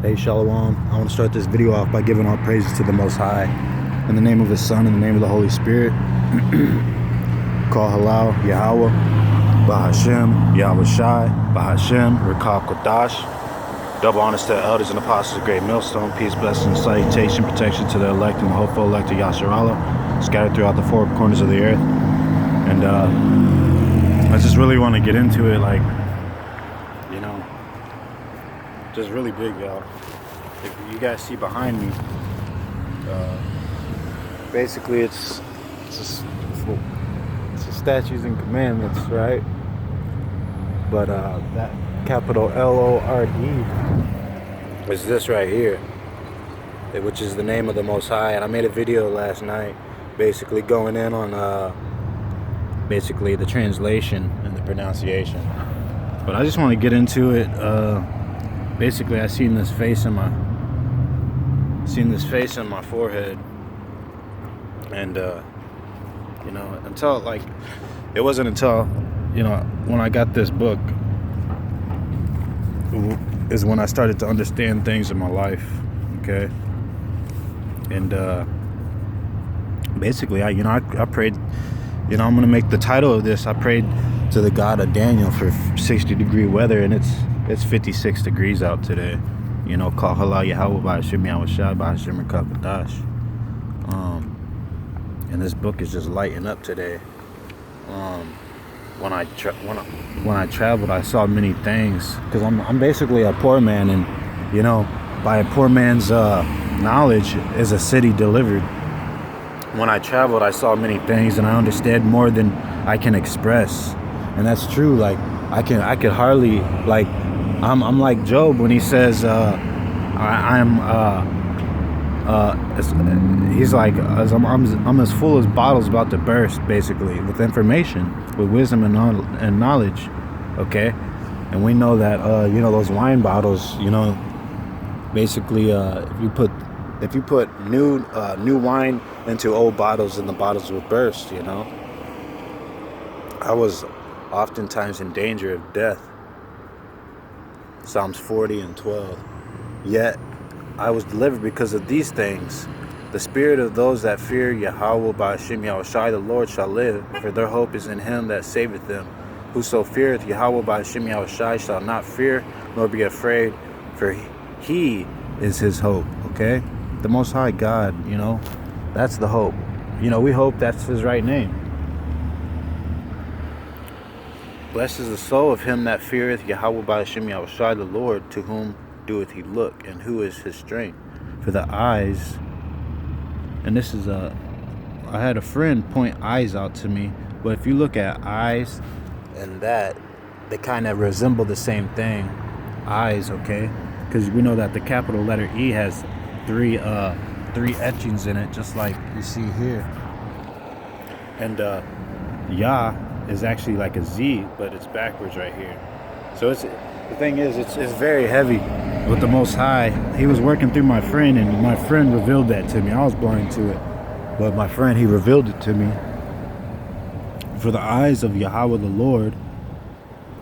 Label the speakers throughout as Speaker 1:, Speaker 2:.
Speaker 1: Hey, Shalom. I want to start this video off by giving all praises to the Most High. In the name of His Son, in the name of the Holy Spirit. Call Halal, Yahweh, Bahashem, Yahweh Shai, Bahashem, Rekab Kodash. Double honors to the elders and apostles of Great Millstone. Peace, blessing, salutation, protection to the elect and the hopeful elect of Yasharallah, scattered throughout the four corners of the earth. And I just really want to get into it, like, just really big, y'all. If you guys see behind me, basically it's statutes and commandments, right? But that capital L-O-R-D is this right here, which is the name of the Most High. And I made a video last night basically going in on basically the translation and the pronunciation. But I just want to get into it. Basically, I seen this face in my forehead, and until it wasn't until when I got this book is when I started to understand things in my life. Okay, and basically, I prayed. I'm gonna make the title of this. I prayed to the God of Daniel for 60-degree weather, and it's 56 degrees out today. Call Halal Yahweh Bahashem Yahweh Shai Bahashem Rekab Kodash. And this book is just lighting up today. When I traveled, I saw many things, because I'm basically a poor man, and by a poor man's knowledge is a city delivered. When I traveled, I saw many things, and I understand more than I can express, and that's true. Like I could hardly, like, I'm like Job when he says, he's like, I'm as full as bottles about to burst, basically, with information, with wisdom and knowledge. Okay, and we know that those wine bottles, basically, if you put new wine into old bottles, and the bottles will burst. I was oftentimes in danger of death. Psalms 40 and 12. Yet I was delivered because of these things. The spirit of those that fear Yahweh Bahashem Yahweh Shai, the Lord, shall live, for their hope is in him that saveth them. Whoso feareth Yahweh Bahashem Yahweh Shai shall not fear nor be afraid, for he is his hope. Okay? The Most High God, that's the hope. We hope that's his right name. Blessed is the soul of him that feareth Yahweh Bahashem Yahweh Shai, the Lord, to whom doeth he look, and who is his strength. For the eyes, and this is I had a friend point eyes out to me, but if you look at eyes and that, they kind of resemble the same thing. Eyes, okay? Because we know that the capital letter E has three etchings in it, just like you see here. And Yah is actually like a Z, but it's backwards right here. So the thing is, it's very heavy with the Most High. He was working through my friend, and my friend revealed that to me. I was blind to it, but my friend, he revealed it to me. For the eyes of Yahweh the Lord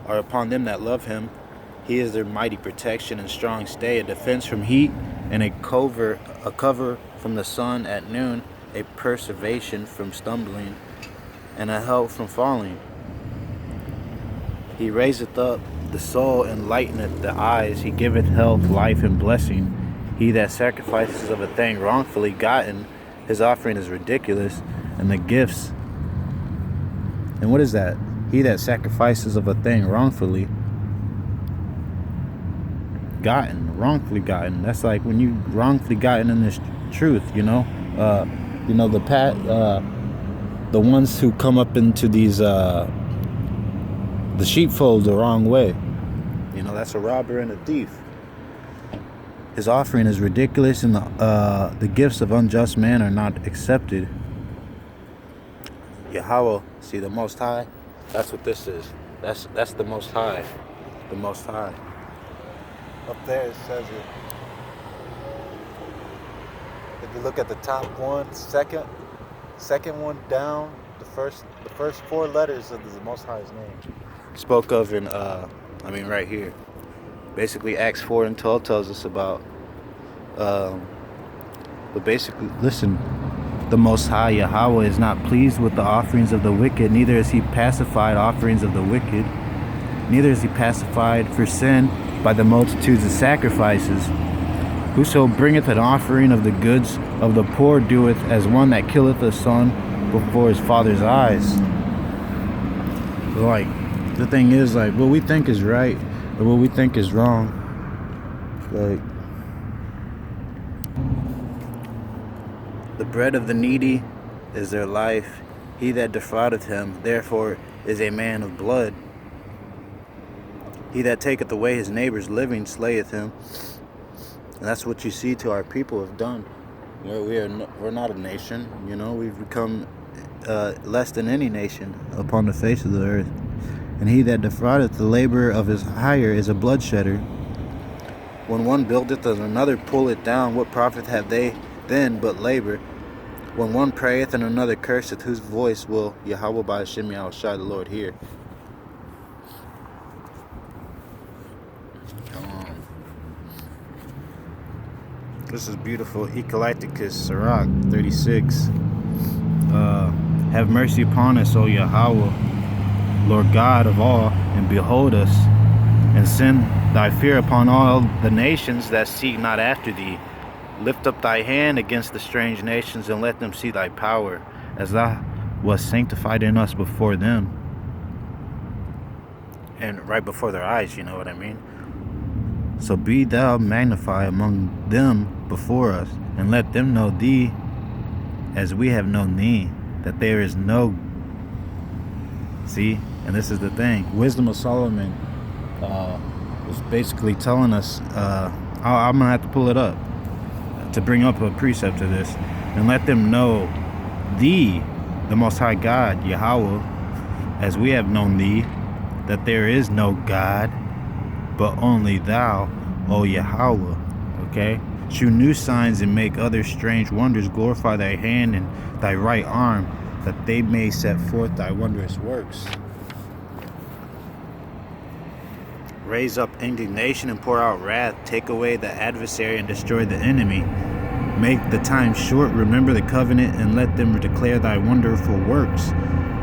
Speaker 1: are upon them that love him. He is their mighty protection and strong stay, a defense from heat, and a cover from the sun at noon, a preservation from stumbling, and a help from falling. He raiseth up the soul and lighteneth the eyes. He giveth health, life, and blessing. He that sacrifices of a thing wrongfully gotten, his offering is ridiculous, and the gifts. And what is that? He that sacrifices of a thing wrongfully wrongfully gotten. That's like when you wrongfully gotten in this truth, the ones who come up into these the sheepfold the wrong way, that's a robber and a thief. His offering is ridiculous, and the gifts of unjust man are not accepted. Yahweh, see, the Most High, that's what this is. That's the Most High. The Most High. Up there it says it. If you look at the top one, second one down, the first four letters of the Most High's name spoke of in right here. Basically, Acts 4 and 12 tells us about. But basically, listen. The Most High Yahweh is not pleased with the offerings of the wicked, neither is he pacified offerings of the wicked. Neither is he pacified for sin by the multitudes of sacrifices. Whoso bringeth an offering of the goods of the poor doeth as one that killeth a son before his father's eyes. Like, the thing is, like, what we think is right or what we think is wrong, like, the bread of the needy is their life. He that defraudeth him, therefore, is a man of blood. He that taketh away his neighbor's living slayeth him. And that's what you see to our people have done. You know, we're not a nation. You know, we've become less than any nation upon the face of the earth. And he that defraudeth the labor of his hire is a bloodshedder. When one buildeth and another pulleth down, what profit have they then but labor? When one prayeth and another curseth, whose voice will Yahweh by Hashem Yahushua the Lord hear? This is beautiful. Eclecticus Sirach 36. Have mercy upon us, O Yahweh, Lord God of all, and behold us, and send thy fear upon all the nations that seek not after thee. Lift up thy hand against the strange nations, and let them see thy power, as thou wast sanctified in us before them. And right before their eyes, you know what I mean? So be thou magnified among them before us, and let them know thee as we have known thee, that there is no... See? And this is the thing. Wisdom of Solomon is basically telling us, I'm going to have to pull it up to bring up a precept to this, and let them know thee, the Most High God, Yahweh, as we have known thee, that there is no God but only thou, O Yahweh. Okay? Shew new signs and make other strange wonders. Glorify thy hand and thy right arm, that they may set forth thy wondrous works. Raise up indignation and pour out wrath. Take away the adversary and destroy the enemy. Make the time short. Remember the covenant, and let them declare thy wonderful works.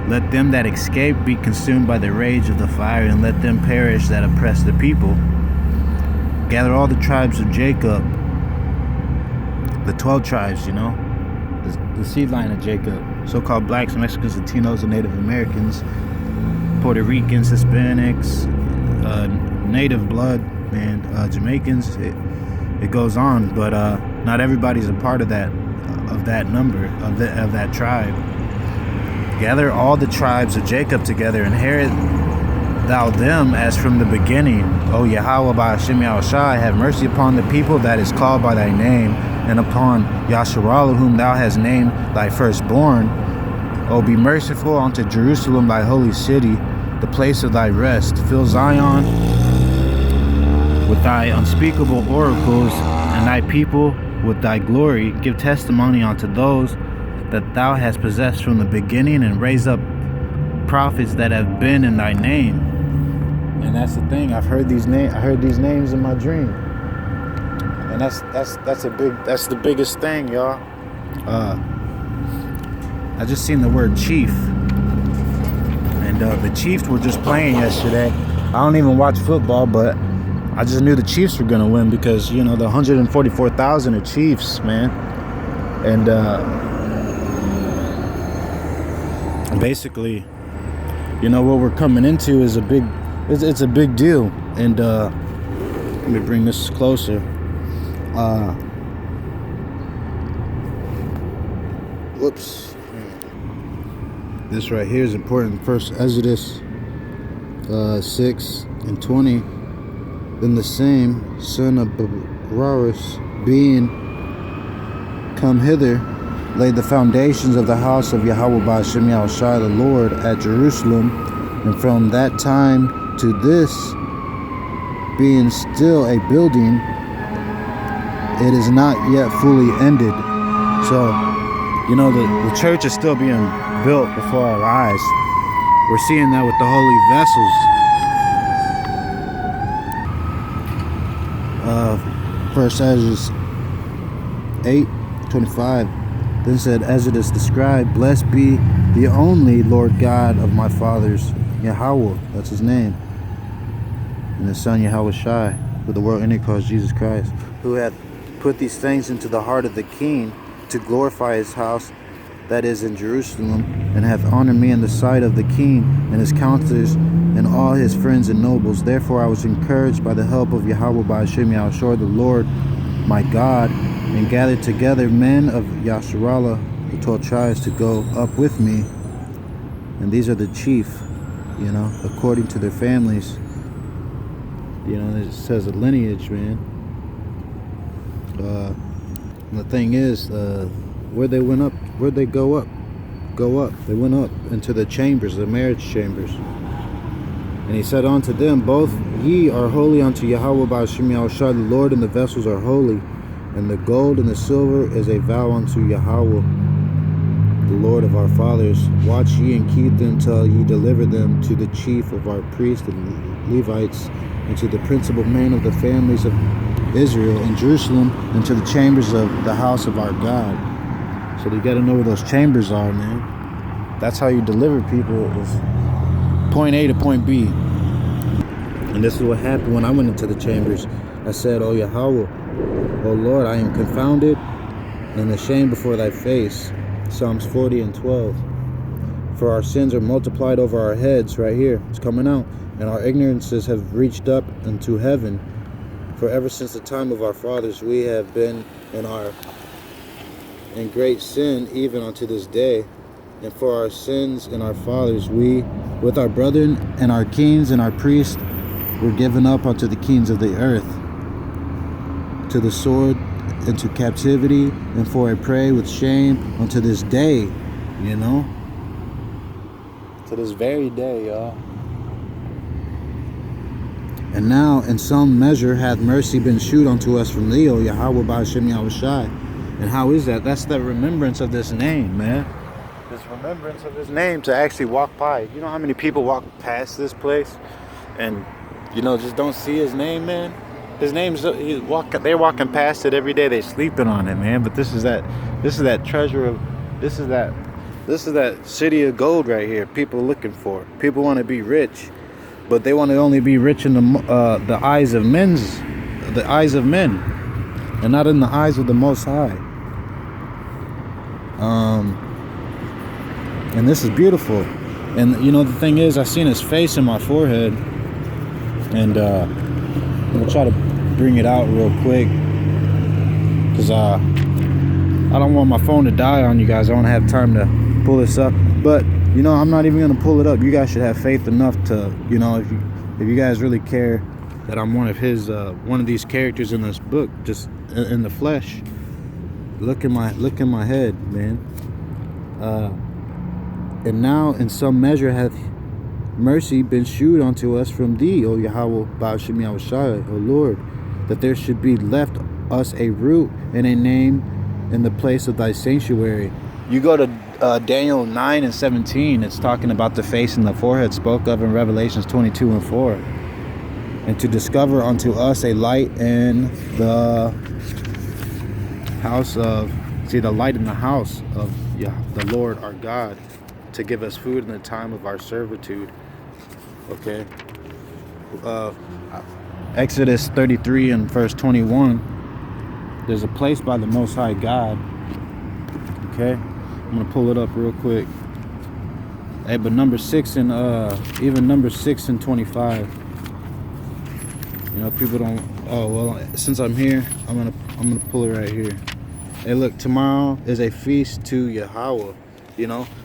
Speaker 1: Let them that escape be consumed by the rage of the fire, and let them perish that oppress the people. Gather all the tribes of Jacob, the 12 tribes, you know, the seed line of Jacob, so-called blacks, Mexicans, Latinos, and Native Americans, Puerto Ricans, Hispanics, native blood, man, Jamaicans. It goes on, but not everybody's a part of that number of that tribe. Gather all the tribes of Jacob together, inherit thou them as from the beginning. O Yahweh by Hashem Yahushua, have mercy upon the people that is called by thy name, and upon Yasharallah, whom thou hast named thy firstborn. O be merciful unto Jerusalem, thy holy city, the place of thy rest. Fill Zion with thy unspeakable oracles, and thy people with thy glory. Give testimony unto those that thou hast possessed from the beginning, and raise up prophets that have been in thy name. And that's the thing. I heard these names in my dream, and that's the biggest thing, y'all. I just seen the word chief, and the Chiefs were just playing yesterday. I don't even watch football, but I just knew the Chiefs were gonna win because, you know, the 144,000 are Chiefs, man. And basically, you know, what we're coming into is it's a big deal. And let me bring this closer. Whoops. This right here is important. First Exodus 6:20. Then the same son of Bararas, being come hither, laid the foundations of the house of Yahweh by Hashem Yahushua the Lord at Jerusalem, and from that time to this, being still a building, it is not yet fully ended. So, you know, the church is still being built before our eyes. We're seeing that with the holy vessels. First Ezra 8:25. Then said, as it is described, blessed be the only Lord God of my fathers, Yahweh, that's his name, and his son Yahweh Shai, who the world ended calls Jesus Christ, who hath put these things into the heart of the king to glorify his house that is in Jerusalem, and hath honored me in the sight of the king and his counselors and all his friends and nobles. Therefore I was encouraged by the help of Yahweh by Hashem Yahushua the Lord my God, and gathered together men of Yasharallah, the 12 tribes, to go up with me. And these are the chief, according to their families. It says a lineage, man. The thing is, where'd they go up? They went up into the chambers, the marriage chambers. And he said unto them, both ye are holy unto Yahweh by Hashem Yahushua the Lord, and the vessels are holy, and the gold and the silver is a vow unto Yahweh, the Lord of our fathers. Watch ye and keep them till ye deliver them to the chief of our priests and Levites, and to the principal men of the families of Israel in Jerusalem, and to the chambers of the house of our God. So you got to know where those chambers are, man. That's how you deliver people, is point A to point B. And this is what happened when I went into the chambers. I said, O Yahweh, O Lord, I am confounded and ashamed before thy face. Psalms 40:12. For our sins are multiplied over our heads, right here, it's coming out, and our ignorances have reached up into heaven. For ever since the time of our fathers we have been in great sin, even unto this day. And for our sins and our fathers, we, with our brethren and our kings and our priests, were given up unto the kings of the earth, to the sword, and to captivity, and for a prey with shame unto this day, to this very day, y'all. And now in some measure hath mercy been shewed unto us from thee, O Yahweh by Hashem Yahushai. And how is that? That's the remembrance of this name, man. This remembrance of his name, to actually walk by. You know how many people walk past this place and just don't see his name, man? His name's they're walking past it every day. They sleeping on it, man. But this is that treasure of this is that city of gold right here. People looking for it. People want to be rich, but they want to only be rich in the eyes of men, and not in the eyes of the Most High. And this is beautiful. And the thing is, I seen his face in my forehead, and I'm gonna try to bring it out real quick, because I don't want my phone to die on you guys. I want to have time to pull this up, but I'm not even gonna pull it up. You guys should have faith enough to, if you guys really care that I'm one of these characters in this book, just in the flesh. Look in my head, man. And now in some measure hath mercy been shewed unto us from thee, O Yahweh by Hashem Yahushai, O Lord, that there should be left us a root and a name in the place of thy sanctuary. You go to Daniel 9:17, it's talking about the face and the forehead spoke of in Revelations 22:4. And to discover unto us a light in the house of, the light in the house of the Lord our God, to give us food in the time of our servitude. Okay. Exodus 33 and verse 21. There's a place by the Most High God. Okay. I'm gonna pull it up real quick. Hey, but number 6 and even number 6 and 25. People don't. Oh well, since I'm here, I'm gonna pull it right here. Hey, look, tomorrow is a feast to Yahweh.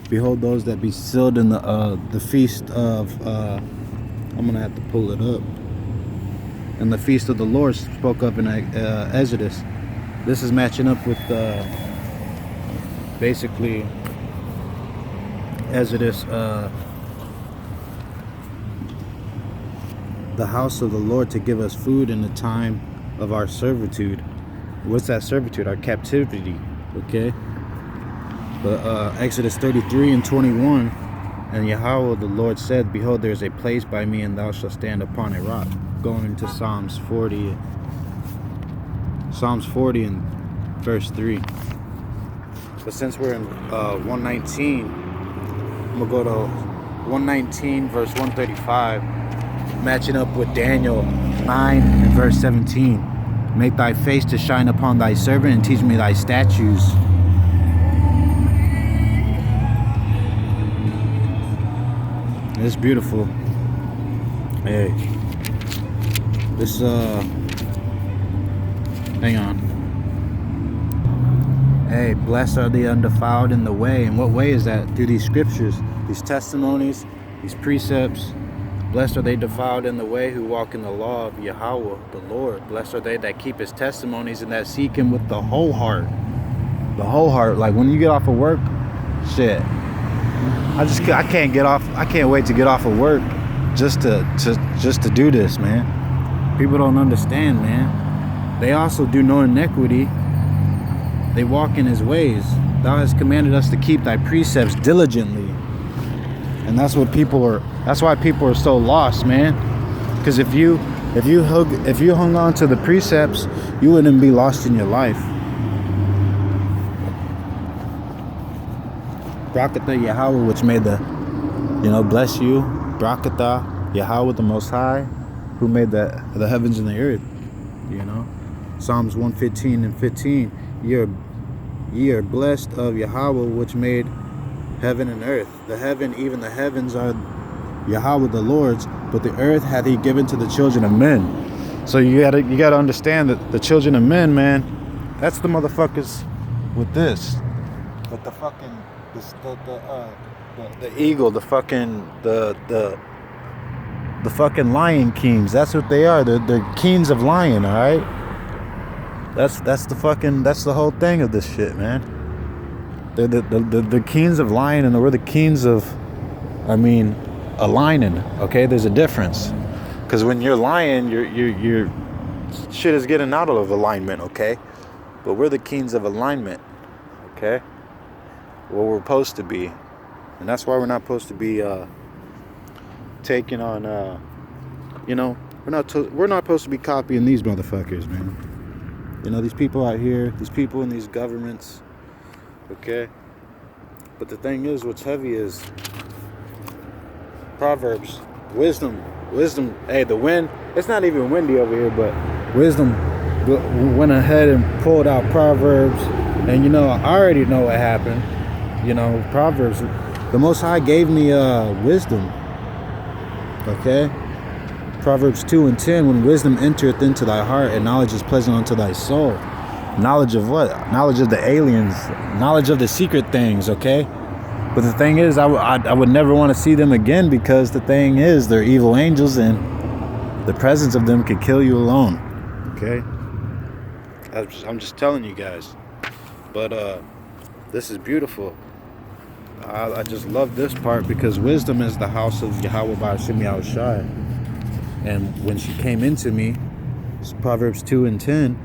Speaker 1: Behold those that be sealed in the feast of. I'm gonna have to pull it up. And the feast of the Lord spoke of in Exodus. This is matching up with basically Exodus. The house of the Lord to give us food in the time of our servitude. What's that servitude? Our captivity. Okay. But Exodus 33 and 21, and Yahweh the Lord said, behold, there is a place by me, and thou shalt stand upon a rock. Going into Psalms 40 Psalms 40 and verse 3. But since we're in 119, I'm going to go to 119 verse 135, matching up with Daniel 9 and verse 17. Make thy face to shine upon thy servant and teach me thy statutes. It's beautiful. Hey, this hang on. Hey, blessed are the undefiled in the way. And what way is that? Through these scriptures, these testimonies, these precepts. Blessed are they defiled in the way who walk in the law of Yahweh, the Lord. Blessed are they that keep his testimonies and that seek him with the whole heart. The whole heart. Like when you get off of work, shit. I can't get off. I can't wait to get off of work just to do this, man. People don't understand, man. They also do no iniquity. They walk in his ways. Thou hast commanded us to keep thy precepts diligently. And that's why people are so lost, man. Because if you hung on to the precepts, you wouldn't be lost in your life. Brakatha Yahweh, which made bless you. Brakatha Yahweh, the Most High, who made the heavens and the earth. Psalms 115 and 15. Ye are blessed of Yahweh, which made heaven and earth. The heaven, even the heavens, are Yahweh the Lord's, but the earth hath he given to the children of men. So you gotta understand that the children of men, man, that's the motherfuckers with this, with the fucking the eagle, the fucking lion kings. That's what they are. They're kings of lion. All right. That's the whole thing of this shit, man. They're the kings of lion, and we're the kings of, aligning. Okay, there's a difference. Because when you're lying, your shit is getting out of alignment. Okay, but we're the kings of alignment. Okay, what we're supposed to be, and that's why we're not supposed to be taking on. We're not supposed to be copying these motherfuckers, man. These people out here, these people in these governments. Okay, but the thing is, what's heavy is Proverbs, wisdom. Hey, the wind, it's not even windy over here, but wisdom went ahead and pulled out Proverbs, and I already know what happened. Proverbs, the Most High gave me wisdom. Okay, Proverbs 2 and 10, when wisdom entereth into thy heart and knowledge is pleasant unto thy soul. Knowledge of what? Knowledge of the aliens. Knowledge of the secret things, okay? But the thing is, I would never want to see them again, because the thing is, they're evil angels, and the presence of them could kill you alone, okay? I'm just telling you guys. But this is beautiful. I just love this part, because wisdom is the house of Yahweh by Hashem Yahushai. And when she came into me, it's Proverbs 2 and 10,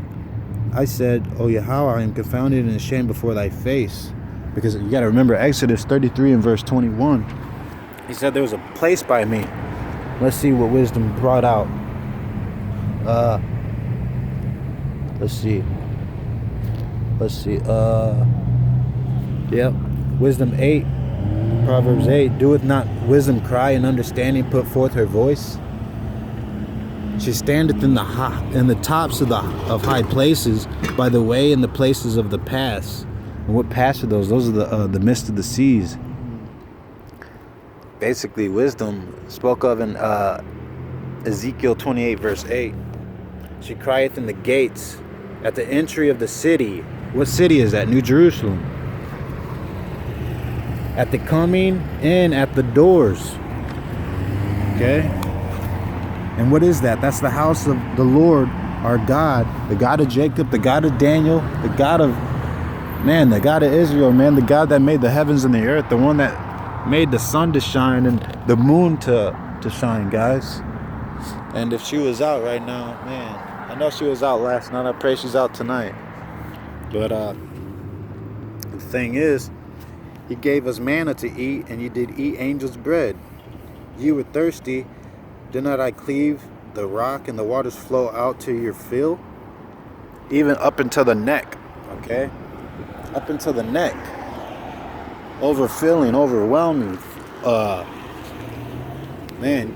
Speaker 1: I said, O Yahweh, I am confounded and ashamed before thy face. Because you got to remember Exodus 33 and verse 21. He said there was a place by me. Let's see what wisdom brought out. Let's see. Yep. Wisdom 8. Proverbs 8. Doeth not wisdom cry, and understanding put forth her voice? She standeth in the tops of high places, by the way in the places of the pass. And what pass are those? Those are the midst of the seas. Basically, wisdom spoke of in Ezekiel 28 verse 8. She crieth in the gates, at the entry of the city. What city is that? New Jerusalem. At the coming in at the doors. Okay? And what is that? That's the house of the Lord, our God, the God of Jacob, the God of Daniel, the God of Israel, man, the God that made the heavens and the earth, the one that made the sun to shine and the moon to shine, guys. And if she was out right now, man, I know she was out last night. I pray she's out tonight. But the thing is, he gave us manna to eat, and you did eat angels' bread. You were thirsty. Did not I cleave the rock, and the waters flow out to your fill? even up until the neck, okay? Up until the neck. Overfilling, overwhelming. Man.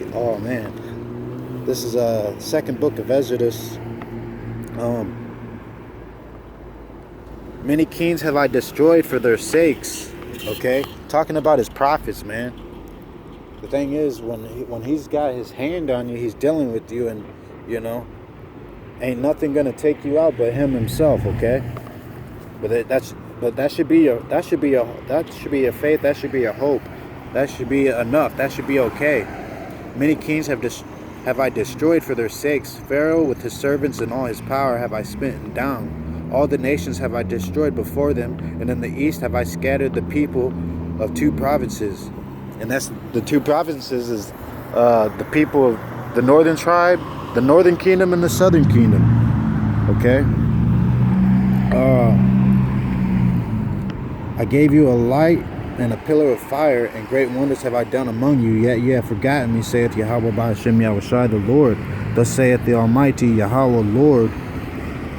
Speaker 1: This is second book of Exodus. Many kings have I destroyed for their sakes, okay? Talking about his prophets, man. The thing is, when he's got his hand on you, he's dealing with you, and ain't nothing gonna take you out but him himself, okay? But that should be your faith. That should be your hope. That should be enough. That should be okay. Many kings have I destroyed for their sakes. Pharaoh with his servants and all his power have I smitten down. All the nations have I destroyed before them, and in the east have I scattered the people of 2 provinces. And that's the 2 provinces is the people of the northern tribe, the northern kingdom, and the southern kingdom. Okay? I gave you a light and a pillar of fire, and great wonders have I done among you, yet ye have forgotten me, saith Yahweh Ba'ashem Yahushai the Lord. Thus saith the Almighty Yahweh Lord,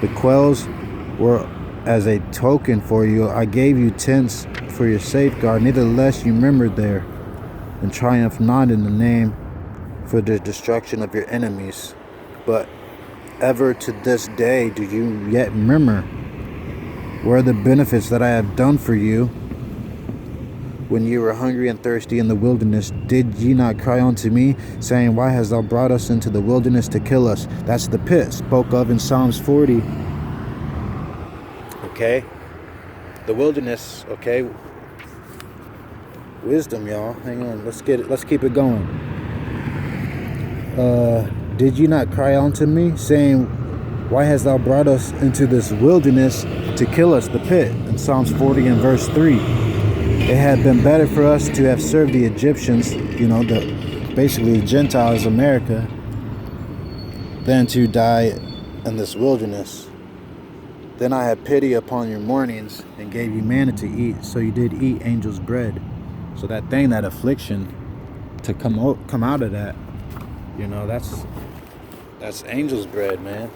Speaker 1: the quails were as a token for you. I gave you tents for your safeguard. Nevertheless you remembered there, and triumph not in the name for the destruction of your enemies. But ever to this day do you yet remember where are the benefits that I have done for you when you were hungry and thirsty in the wilderness? Did ye not cry unto me, saying, why hast thou brought us into the wilderness to kill us? That's the pit spoke of in Psalms 40. Okay, the wilderness. Okay, wisdom, y'all. Hang on, let's keep it going. Did you not cry unto me, saying, why hast thou brought us into this wilderness to kill us? The pit in Psalms 40 and verse 3. It had been better for us to have served the Egyptians, basically the Gentiles, America, than to die in this wilderness. Then I had pity upon your mournings and gave you manna to eat. So you did eat angels' bread. So that thing, that affliction, to come out of that, that's angels' bread, man.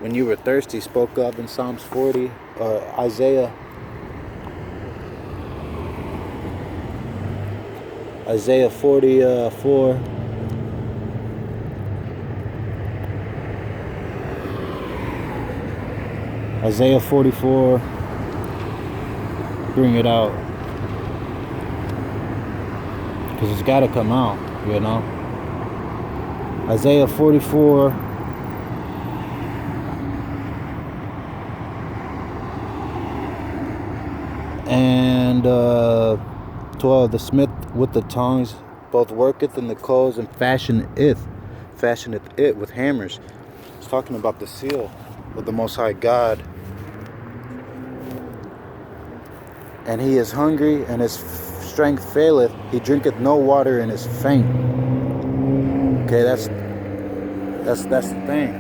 Speaker 1: When you were thirsty, spoke of in Psalms 40, Isaiah 44. Isaiah 44, bring it out, because it's got to come out, Isaiah 44, and 12, the smith with the tongs both worketh in the coals and fashioneth it with hammers. It's talking about the seal of the Most High God. And he is hungry, and his strength faileth. He drinketh no water, and is faint. Okay, that's the thing.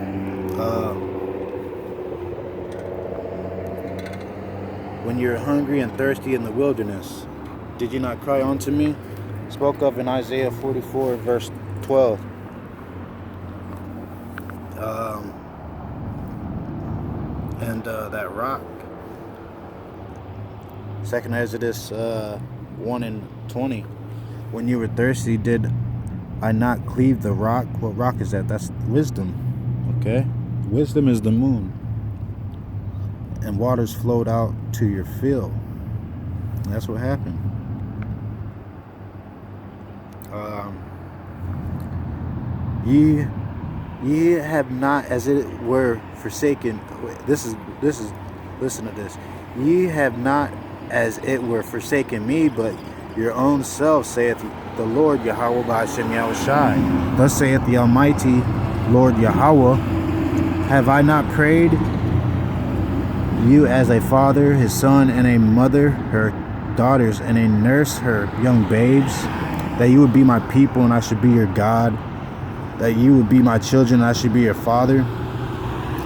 Speaker 1: When you're hungry and thirsty in the wilderness, did you not cry unto me? Spoke of in Isaiah 44, verse 12. And that rock. Second Exodus 1 and 20. When you were thirsty, did I not cleave the rock? What rock is that? That's wisdom. Okay? Wisdom is the moon. And waters flowed out to your field. And that's what happened. Ye have not, as it were, forsaken. This is. Listen to this. Ye have not, as it were, forsaken me, but your own self, saith the Lord Yahweh Ba'ashem Yahushai. Thus saith the Almighty Lord Yahweh, have I not prayed you as a father, his son, and a mother, her daughters, and a nurse, her young babes, that you would be my people, and I should be your God, that you would be my children, and I should be your father?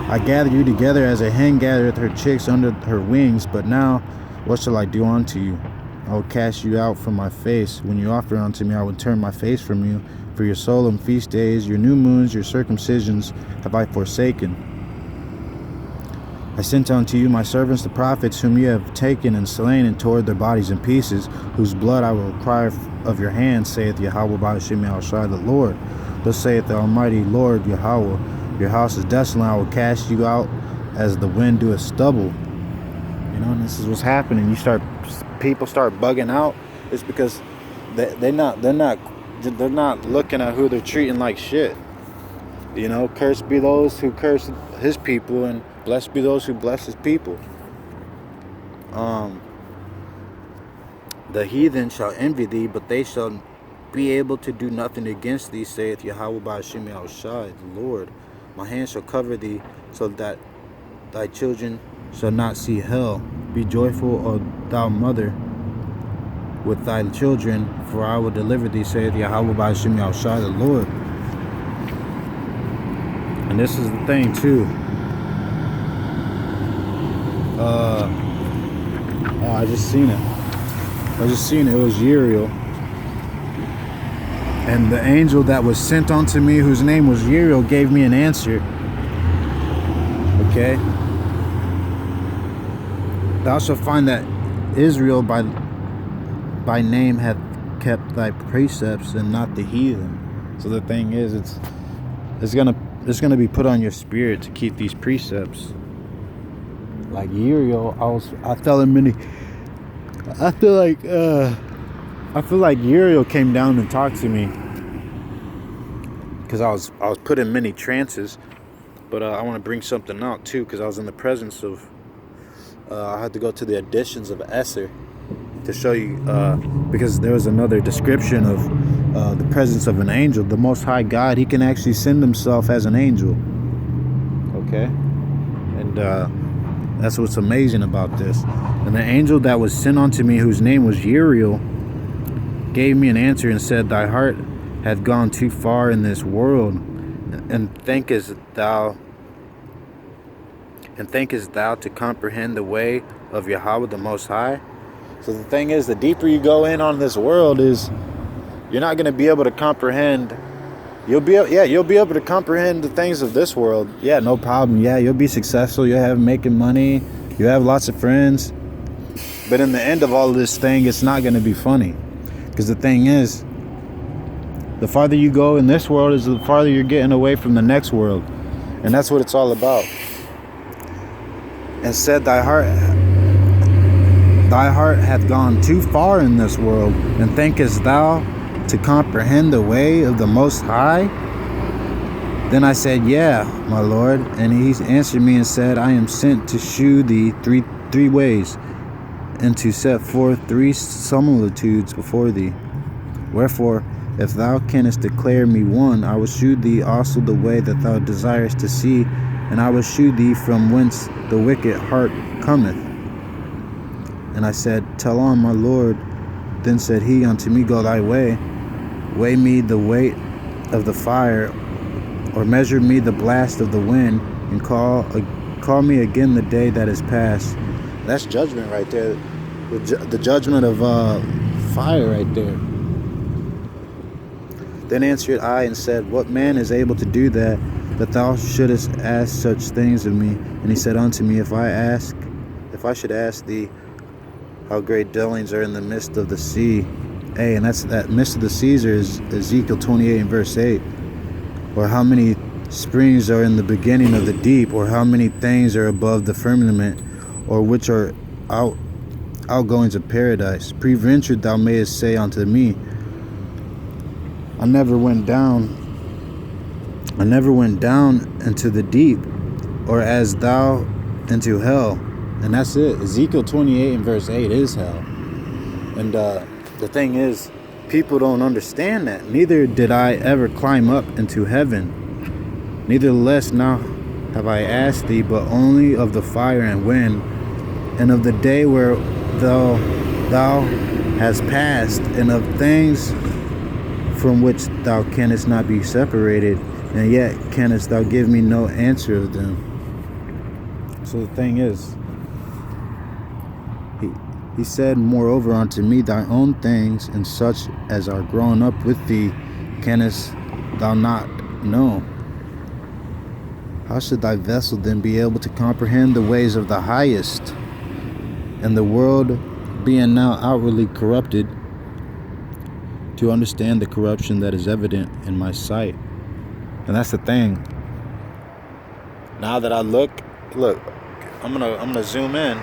Speaker 1: I gathered you together as a hen gathereth her chicks under her wings, but now what shall I do unto you? I will cast you out from my face. When you offer unto me, I will turn my face from you. For your solemn feast days, your new moons, your circumcisions have I forsaken. I sent unto you my servants the prophets, whom you have taken and slain and torn their bodies in pieces, whose blood I will require of your hands, saith Yahweh Ba'ashem Yahushai the Lord. Thus saith the Almighty Lord Yahweh, your house is desolate, I will cast you out as the wind doeth stubble. You know, and this is what's happening. People start bugging out. It's because they're not looking at who they're treating like shit. You know, cursed be those who curse his people, and blessed be those who bless his people. The heathen shall envy thee, but they shall be able to do nothing against thee, saith Yahweh Ba'ashem Yahushai the Lord. My hand shall cover thee, so that thy children shall not see hell. Be joyful, O thou mother, with thy children, for I will deliver thee, saith Yahweh Ba'ashem Yahushai the Lord. And this is the thing too. I just seen it. It was Uriel. And the angel that was sent unto me, whose name was Uriel, gave me an answer. Okay? Thou shalt find that Israel by name hath kept thy precepts, and not the heathen. So the thing is, it's gonna be put on your spirit to keep these precepts. Like Uriel, I feel like Uriel came down and talked to me, because I was put in many trances. But I want to bring something out too, because I was in the presence of. I had to go to the editions of Esther to show you, because there was another description of the presence of an angel. The Most High God, He can actually send Himself as an angel. Okay, and that's what's amazing about this. And the angel that was sent unto me, whose name was Uriel, gave me an answer and said, Thy heart hath gone too far in this world, and thinkest thou to comprehend the way of Yahweh the Most High? So the thing is, the deeper you go in on this world, is you're not going to be able to comprehend. You'll be able to comprehend the things of this world. Yeah, no problem. Yeah, you'll be successful. You'll have making money. You have lots of friends. But in the end of all of this thing, it's not going to be funny. Because the thing is, the farther you go in this world, is the farther you're getting away from the next world. And that's what it's all about. And said, Thy heart hath gone too far in this world, and thinkest thou to comprehend the way of the Most High? Then I said, Yeah, my Lord. And he answered me and said, I am sent to shew thee three ways, and to set forth three similitudes before thee. Wherefore, if thou canst declare me one, I will shew thee also the way that thou desirest to see, and I will shew thee from whence the wicked heart cometh. And I said, Tell on, my Lord. Then said he unto me, Go thy way, weigh me the weight of the fire, or measure me the blast of the wind, and call me again the day that is past. That's judgment right there. The judgment of fire right there. Then answered I and said, What man is able to do that thou shouldest ask such things of me? And he said unto me, If I should ask thee, how great dealings are in the midst of the sea. Hey, and that midst of the seas is Ezekiel 28 and verse 8. Or how many springs are in the beginning of the deep, or how many things are above the firmament, or which are outgoings of paradise. Preventure thou mayest say unto me, I never went down into the deep, or as thou into hell. And that's it. Ezekiel 28 and verse 8 is hell. And the thing is, people don't understand that. Neither did I ever climb up into heaven. Nevertheless, now have I asked thee, but only of the fire and wind, and of the day where thou hast passed, and of things from which thou canst not be separated, and yet canst thou give me no answer of them. So the thing is, he said, Moreover unto me, thy own things, and such as are grown up with thee, canst thou not know. How should thy vessel then be able to comprehend the ways of the highest? And the world being now outwardly corrupted, to understand the corruption that is evident in my sight. And that's the thing. Now that I look, I'm gonna zoom in.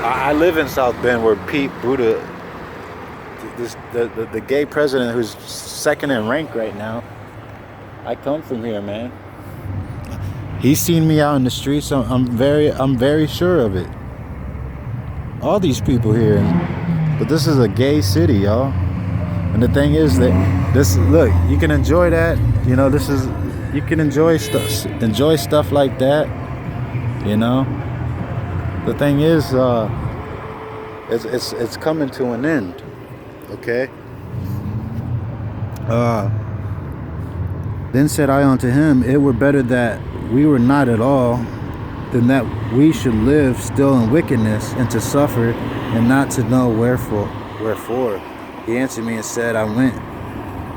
Speaker 1: I live in South Bend, where Pete Buddha, the gay president who's second in rank right now, I come from here, man. He's seen me out in the streets, so I'm very sure of it. All these people here, but this is a gay city, y'all. And the thing is that look, you can enjoy that, you know. You can enjoy stuff like that, you know. The thing is, it's coming to an end, okay. Then said I unto him, it were better that we were not at all, than that we should live still in wickedness, and to suffer, and not to know wherefore. He answered me and said, I went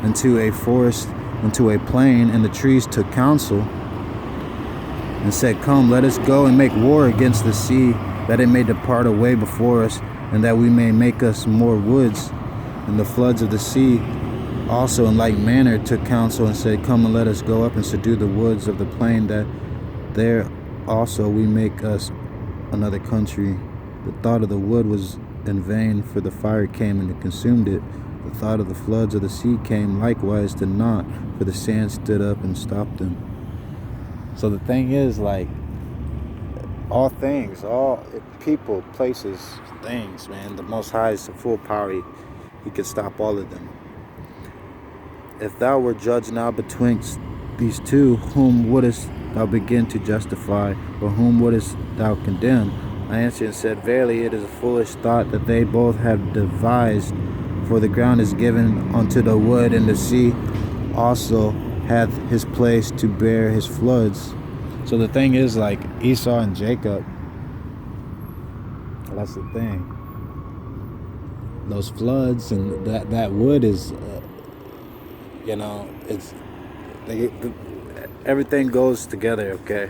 Speaker 1: into a forest, into a plain, and the trees took counsel, and said, come, let us go and make war against the sea, that it may depart away before us, and that we may make us more woods. And the floods of the sea also in like manner took counsel, and said, come and let us go up and subdue the woods of the plain, that there also we make us another country. The thought of the wood was in vain, for the fire came and it consumed it. The thought of the floods of the sea came likewise to naught, for the sand stood up and stopped them. So the thing is, like, all things, all people, places, things, man, the Most High is the full power. He can stop all of them. If thou were judged now betwixt these two, whom wouldest thou begin to justify, or whom wouldest thou condemn? I answered and said, verily it is a foolish thought that they both have devised, for the ground is given unto the wood, and the sea also hath his place to bear his floods. So the thing is, like Esau and Jacob, that's the thing. Those floods and that wood is, you know, everything goes together, okay?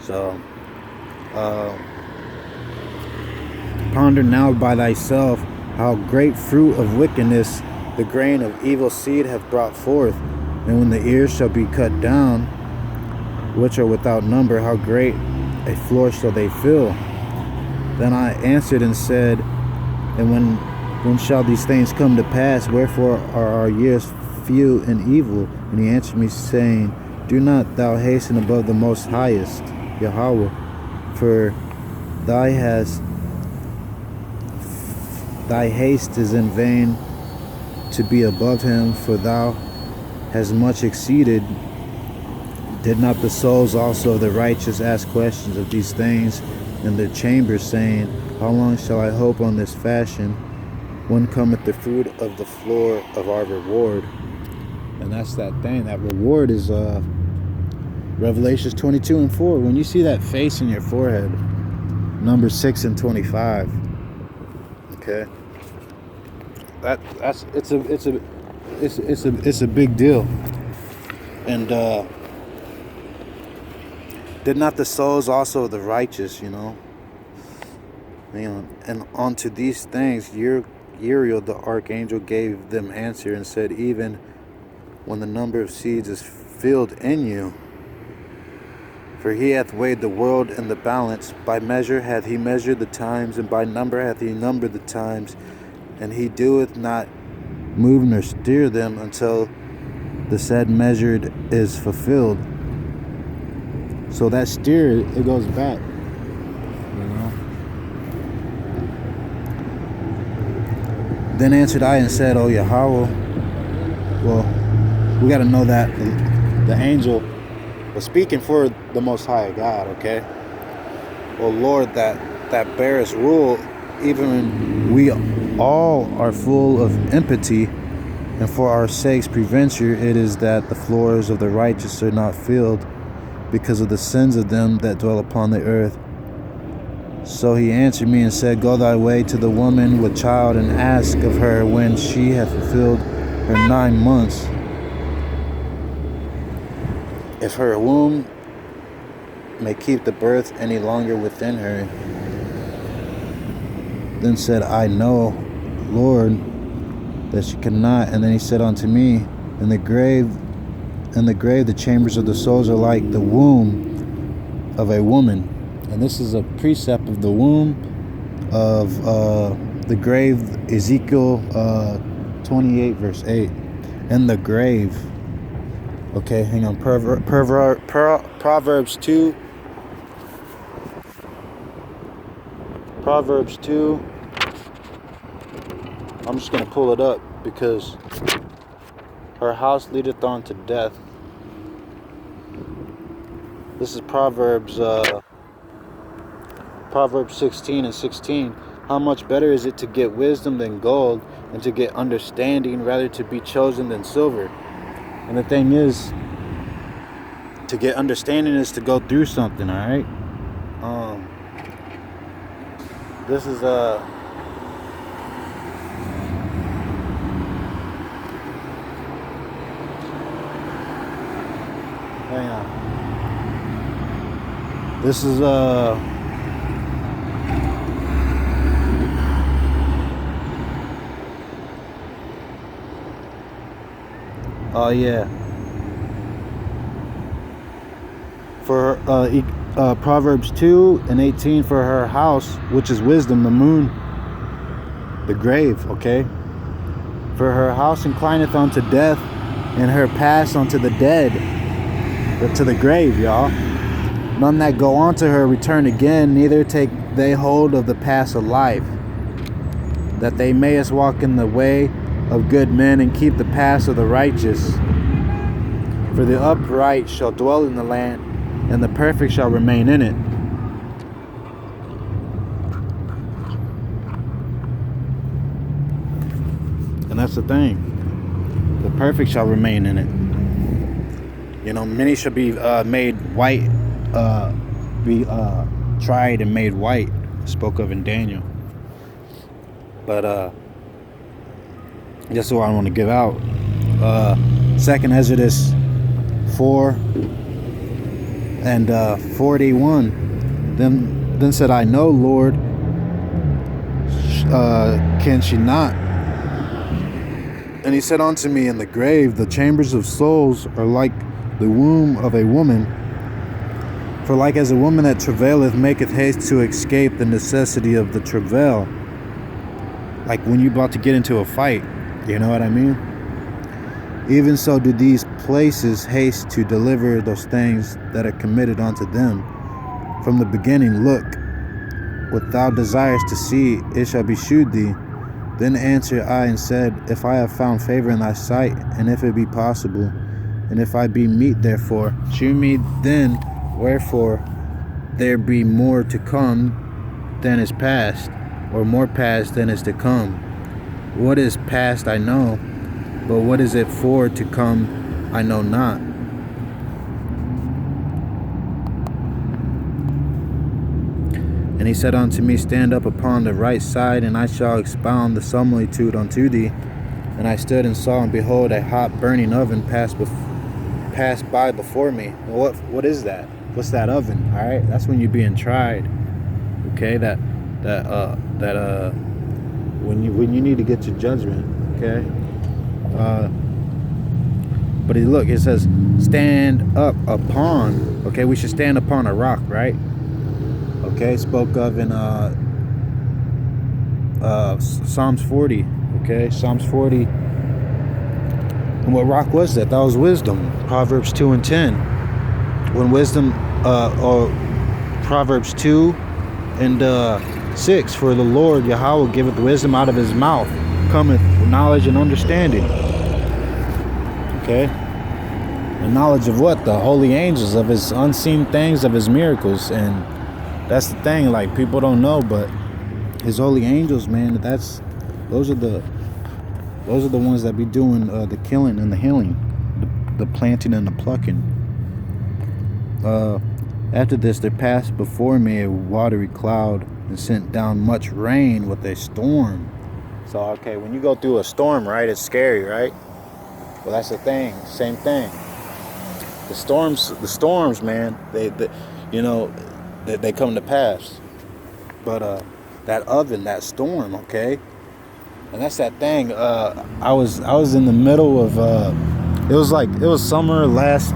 Speaker 1: So, ponder now by thyself how great fruit of wickedness the grain of evil seed hath brought forth. And when the ears shall be cut down, which are without number, how great a floor shall they fill? Then I answered and said, and when shall these things come to pass? Wherefore are our years few and evil? And he answered me, saying, do not thou hasten above the Most Highest, Yahweh, for thy haste is in vain to be above him, for thou hast much exceeded. Did not the souls also of the righteous ask questions of these things in their chambers, saying, how long shall I hope on this fashion? When cometh the fruit of the floor of our reward? And that's that thing. That reward is Revelations 22 and 4. When you see that face in your forehead, Numbers 6 and 25. Okay, it's a big deal. And did not the souls also of the righteous, you know, and unto these things Uriel the archangel gave them answer, and said, even when the number of seeds is filled in you, for he hath weighed the world in the balance, by measure hath he measured the times, and by number hath he numbered the times, and he doeth not move nor steer them until the said measured is fulfilled. So that steer, it goes back, you know. Then answered I and said, O Yahweh, well, we got to know that the angel was speaking for the Most High God, okay? O Lord, that bearest rule, even when we all are full of impiety, and for our sakes preventure, it is that the floors of the righteous are not filled, because of the sins of them that dwell upon the earth. So he answered me and said, go thy way to the woman with child, and ask of her when she hath fulfilled her 9 months, if her womb may keep the birth any longer within her. Then said I, know, Lord, that she cannot. And then he said unto me, in the grave, the chambers of the souls are like the womb of a woman. And this is a precept of the womb of the grave, Ezekiel 28 verse 8. And the grave. Okay, hang on. Proverbs 2. Proverbs 2. I'm just going to pull it up because her house leadeth on to death. This is Proverbs 16 and 16. How much better is it to get wisdom than gold, and to get understanding rather to be chosen than silver? And the thing is, to get understanding is to go through something, alright? This is hang on. This is oh yeah. For Proverbs 2 and 18, for her house, which is wisdom, the moon, the grave, okay? For her house inclineth unto death, and her pass unto the dead, or to the grave, y'all. None that go unto her return again, neither take they hold of the pass of life, that they mayest walk in the way of good men, and keep the paths of the righteous. For the upright shall dwell in the land, and the perfect shall remain in it. And that's the thing. The perfect shall remain in it. You know, many shall be made white, be tried and made white, spoke of in Daniel. But that's what I want to give out. 2nd Exodus 4 and 41. Then said I, no, Lord, can she not? And he said unto me, in the grave, the chambers of souls are like the womb of a woman. For like as a woman that travaileth maketh haste to escape the necessity of the travail. Like when you're about to get into a fight, you know what I mean? Even so do these places haste to deliver those things that are committed unto them. From the beginning, look, what thou desirest to see, it shall be shewed thee. Then answered I and said, if I have found favor in thy sight, and if it be possible, and if I be meet therefore, shew me then wherefore there be more to come than is past, or more past than is to come. What is past I know, but what is it for to come I know not. And he said unto me, stand up upon the right side, and I shall expound the similitude unto thee. And I stood and saw, and behold, a hot burning oven passed by before me. Well, what is that? What's that oven? All right, that's when you're being tried. Okay, when you need to get to judgment. Okay. But look, it says stand up upon. Okay, we should stand upon a rock, right? Okay, spoke of in Psalms 40. Okay, Psalms 40. And what rock was that? That was wisdom. Proverbs 2 and 10. When wisdom, or Proverbs 2 and 6. For the Lord Yahweh giveth wisdom, out of his mouth cometh knowledge and understanding. Okay. The knowledge of what? The holy angels, of his unseen things, of his miracles. And that's the thing, like, people don't know, but his holy angels, man, those are the ones that be doing the killing and the healing, the planting and the plucking. After this there passed before me a watery cloud, and sent down much rain with a storm. So okay, when you go through a storm, right, it's scary, right? Well, that's the thing. Same thing. The storms, man. They come to pass. But that oven, that storm, okay. And that's that thing. I was in the middle of. It was summer last.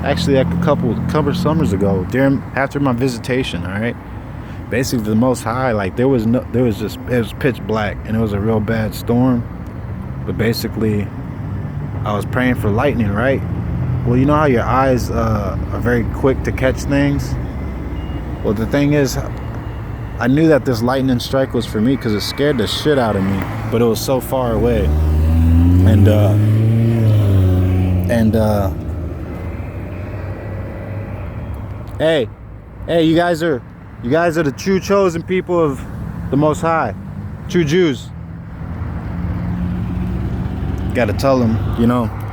Speaker 1: Actually, like a couple summers ago, after my visitation. All right. Basically, the Most High, like it was pitch black, and it was a real bad storm. But basically, I was praying for lightning, right? Well, you know how your eyes are very quick to catch things? Well, the thing is, I knew that this lightning strike was for me because it scared the shit out of me, but it was so far away. And hey, you guys are the true chosen people of the Most High, true Jews. Gotta tell them,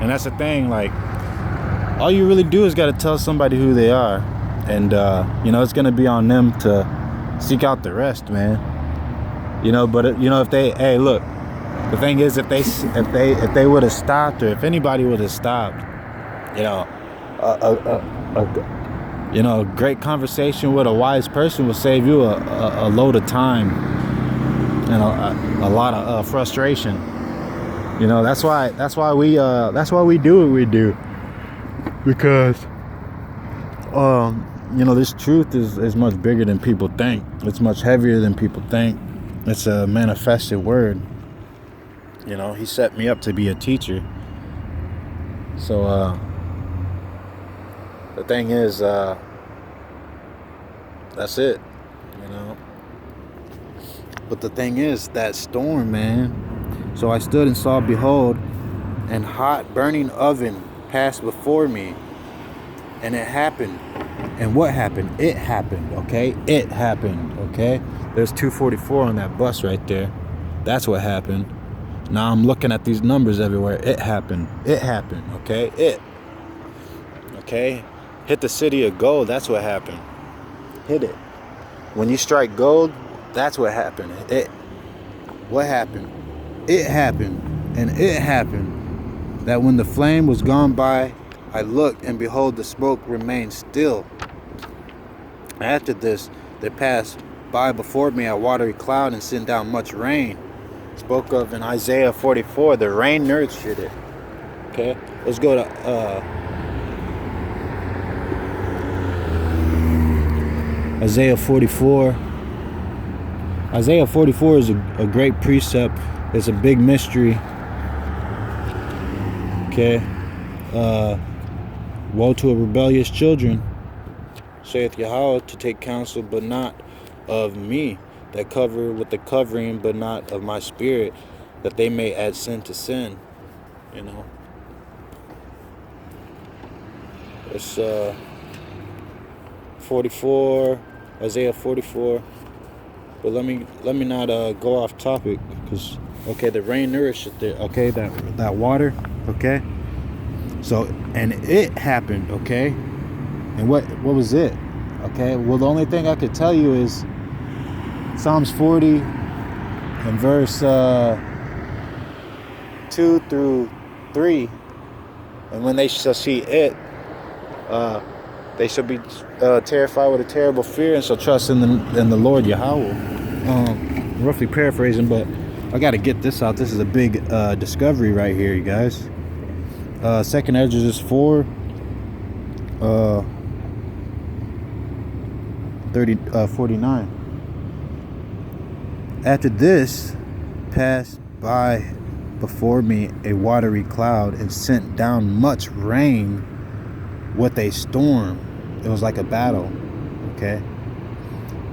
Speaker 1: and that's the thing, like, all you really do is gotta tell somebody who they are, and it's gonna be on them to seek out the rest, man. But if they, hey, look, the thing is, if they would have stopped, or if anybody would have stopped, a great conversation with a wise person will save you a load of time and a lot of frustration. That's why we do what we do, because this truth is much bigger than people think. It's much heavier than people think. It's a manifested word. He set me up to be a teacher. So the thing is, that's it. But the thing is, that storm, man. So I stood and saw, behold, and hot burning oven passed before me. And it happened. And what happened? It happened, okay? It happened, okay? There's 244 on that bus right there. That's what happened. Now I'm looking at these numbers everywhere. It happened. It happened, okay? It. Okay? Hit the city of gold. That's what happened. Hit it. When you strike gold, that's what happened. It. What happened? It happened. And it happened that when the flame was gone by, I looked, and behold, the smoke remained still. After this, there passed by before me a watery cloud and sent down much rain. Spoke of in Isaiah 44, the rain nurtured it. Okay, let's go to Isaiah 44. Isaiah 44 is a great precept. It's a big mystery. Okay. Woe to a rebellious children, saith Yahweh, to take counsel, but not of me, that cover with the covering, but not of my spirit, that they may add sin to sin. It's 44, Isaiah 44. But let me not go off topic, because the rain nourished it. Okay, that water. Okay. So, and it happened, okay? And what was it? Okay, well, the only thing I could tell you is Psalms 40 and verse 2 through 3. And when they shall see it, they shall be terrified with a terrible fear, and shall trust in the Lord Yahweh. Roughly paraphrasing, but I got to get this out. This is a big discovery right here, you guys. 2nd Exodus 4, 49. After this passed by before me a watery cloud and sent down much rain with a storm. It was like a battle, okay?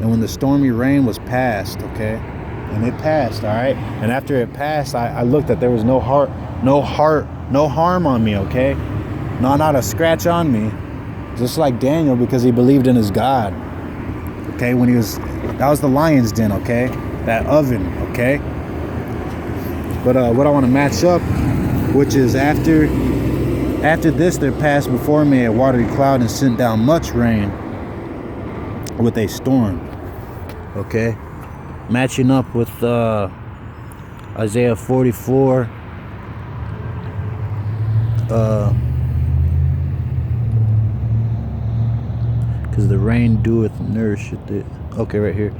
Speaker 1: And when the stormy rain was past, okay? And it passed, all right? And after it passed, I looked at, there was no harm on me, okay? No, not a scratch on me. Just like Daniel, because he believed in his God. Okay, that was the lion's den, okay? That oven, okay? But what I want to match up, which is after this there passed before me a watery cloud and sent down much rain with a storm. Okay? Matching up with Isaiah 44 Because the rain doeth nourisheth it. Okay, right here.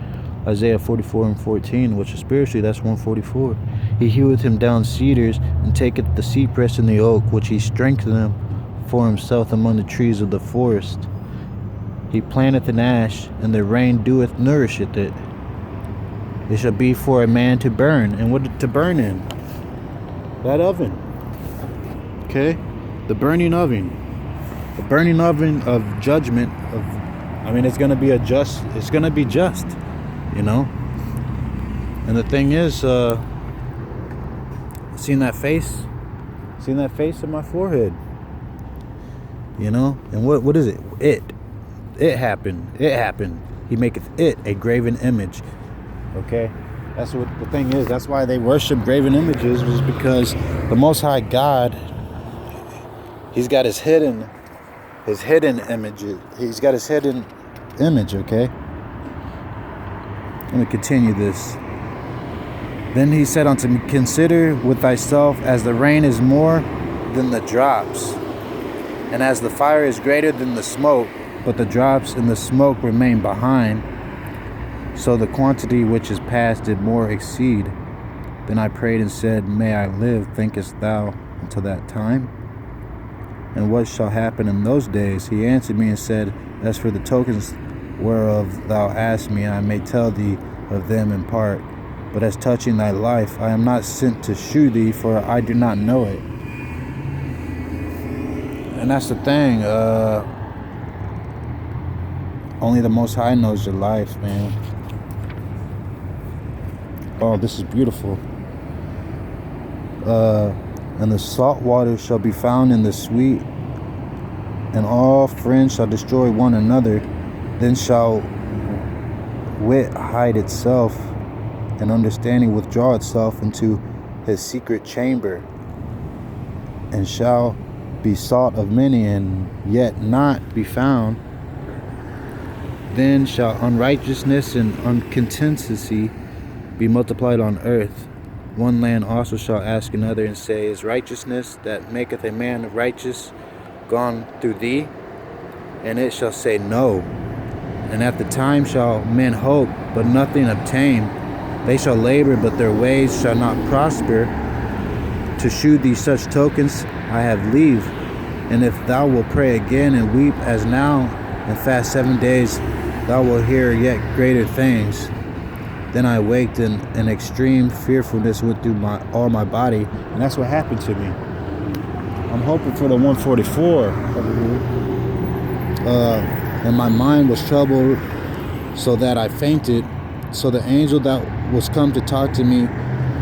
Speaker 1: Isaiah 44:14, which is spiritually, that's 144. He heweth him down cedars, and taketh the cypress and the oak, which he strengtheneth for himself among the trees of the forest. He planteth an ash, and the rain doeth nourisheth it. It shall be for a man to burn. And what to burn in? That oven. Okay? The burning oven. The burning oven of judgment. It's going to be it's going to be just, you know? And the thing is, seen that face on my forehead, you know? And what is it? It happened. He maketh it a graven image. Okay? That's what the thing is. That's why they worship graven images, was because the Most High God, He's got his hidden image. He's got his hidden image, okay? Let me continue this. Then he said unto me, consider with thyself, as the rain is more than the drops, and as the fire is greater than the smoke, but the drops and the smoke remain behind, so the quantity which is passed did more exceed. Then I prayed and said, may I live, thinkest thou, until that time? And what shall happen in those days? He answered me and said, as for the tokens whereof thou asked me, I may tell thee of them in part. But as touching thy life, I am not sent to shew thee, for I do not know it. And that's the thing. Only the Most High knows your life, man. Oh, this is beautiful. And the salt water shall be found in the sweet, and all friends shall destroy one another. Then shall wit hide itself, and understanding withdraw itself into his secret chamber, and shall be sought of many, and yet not be found. Then shall unrighteousness and uncontentancy be multiplied on earth. One land also shall ask another, and say, is righteousness that maketh a man righteous gone through thee? And it shall say, no. And at the time shall men hope, but nothing obtain. They shall labor, but their ways shall not prosper. To shew thee such tokens I have leave. And if thou wilt pray again and weep as now, and fast 7 days, thou wilt hear yet greater things. Then I waked, and an extreme fearfulness went through all my body, and that's what happened to me. I'm hoping for the 144 over here. And my mind was troubled, so that I fainted. So the angel that was come to talk to me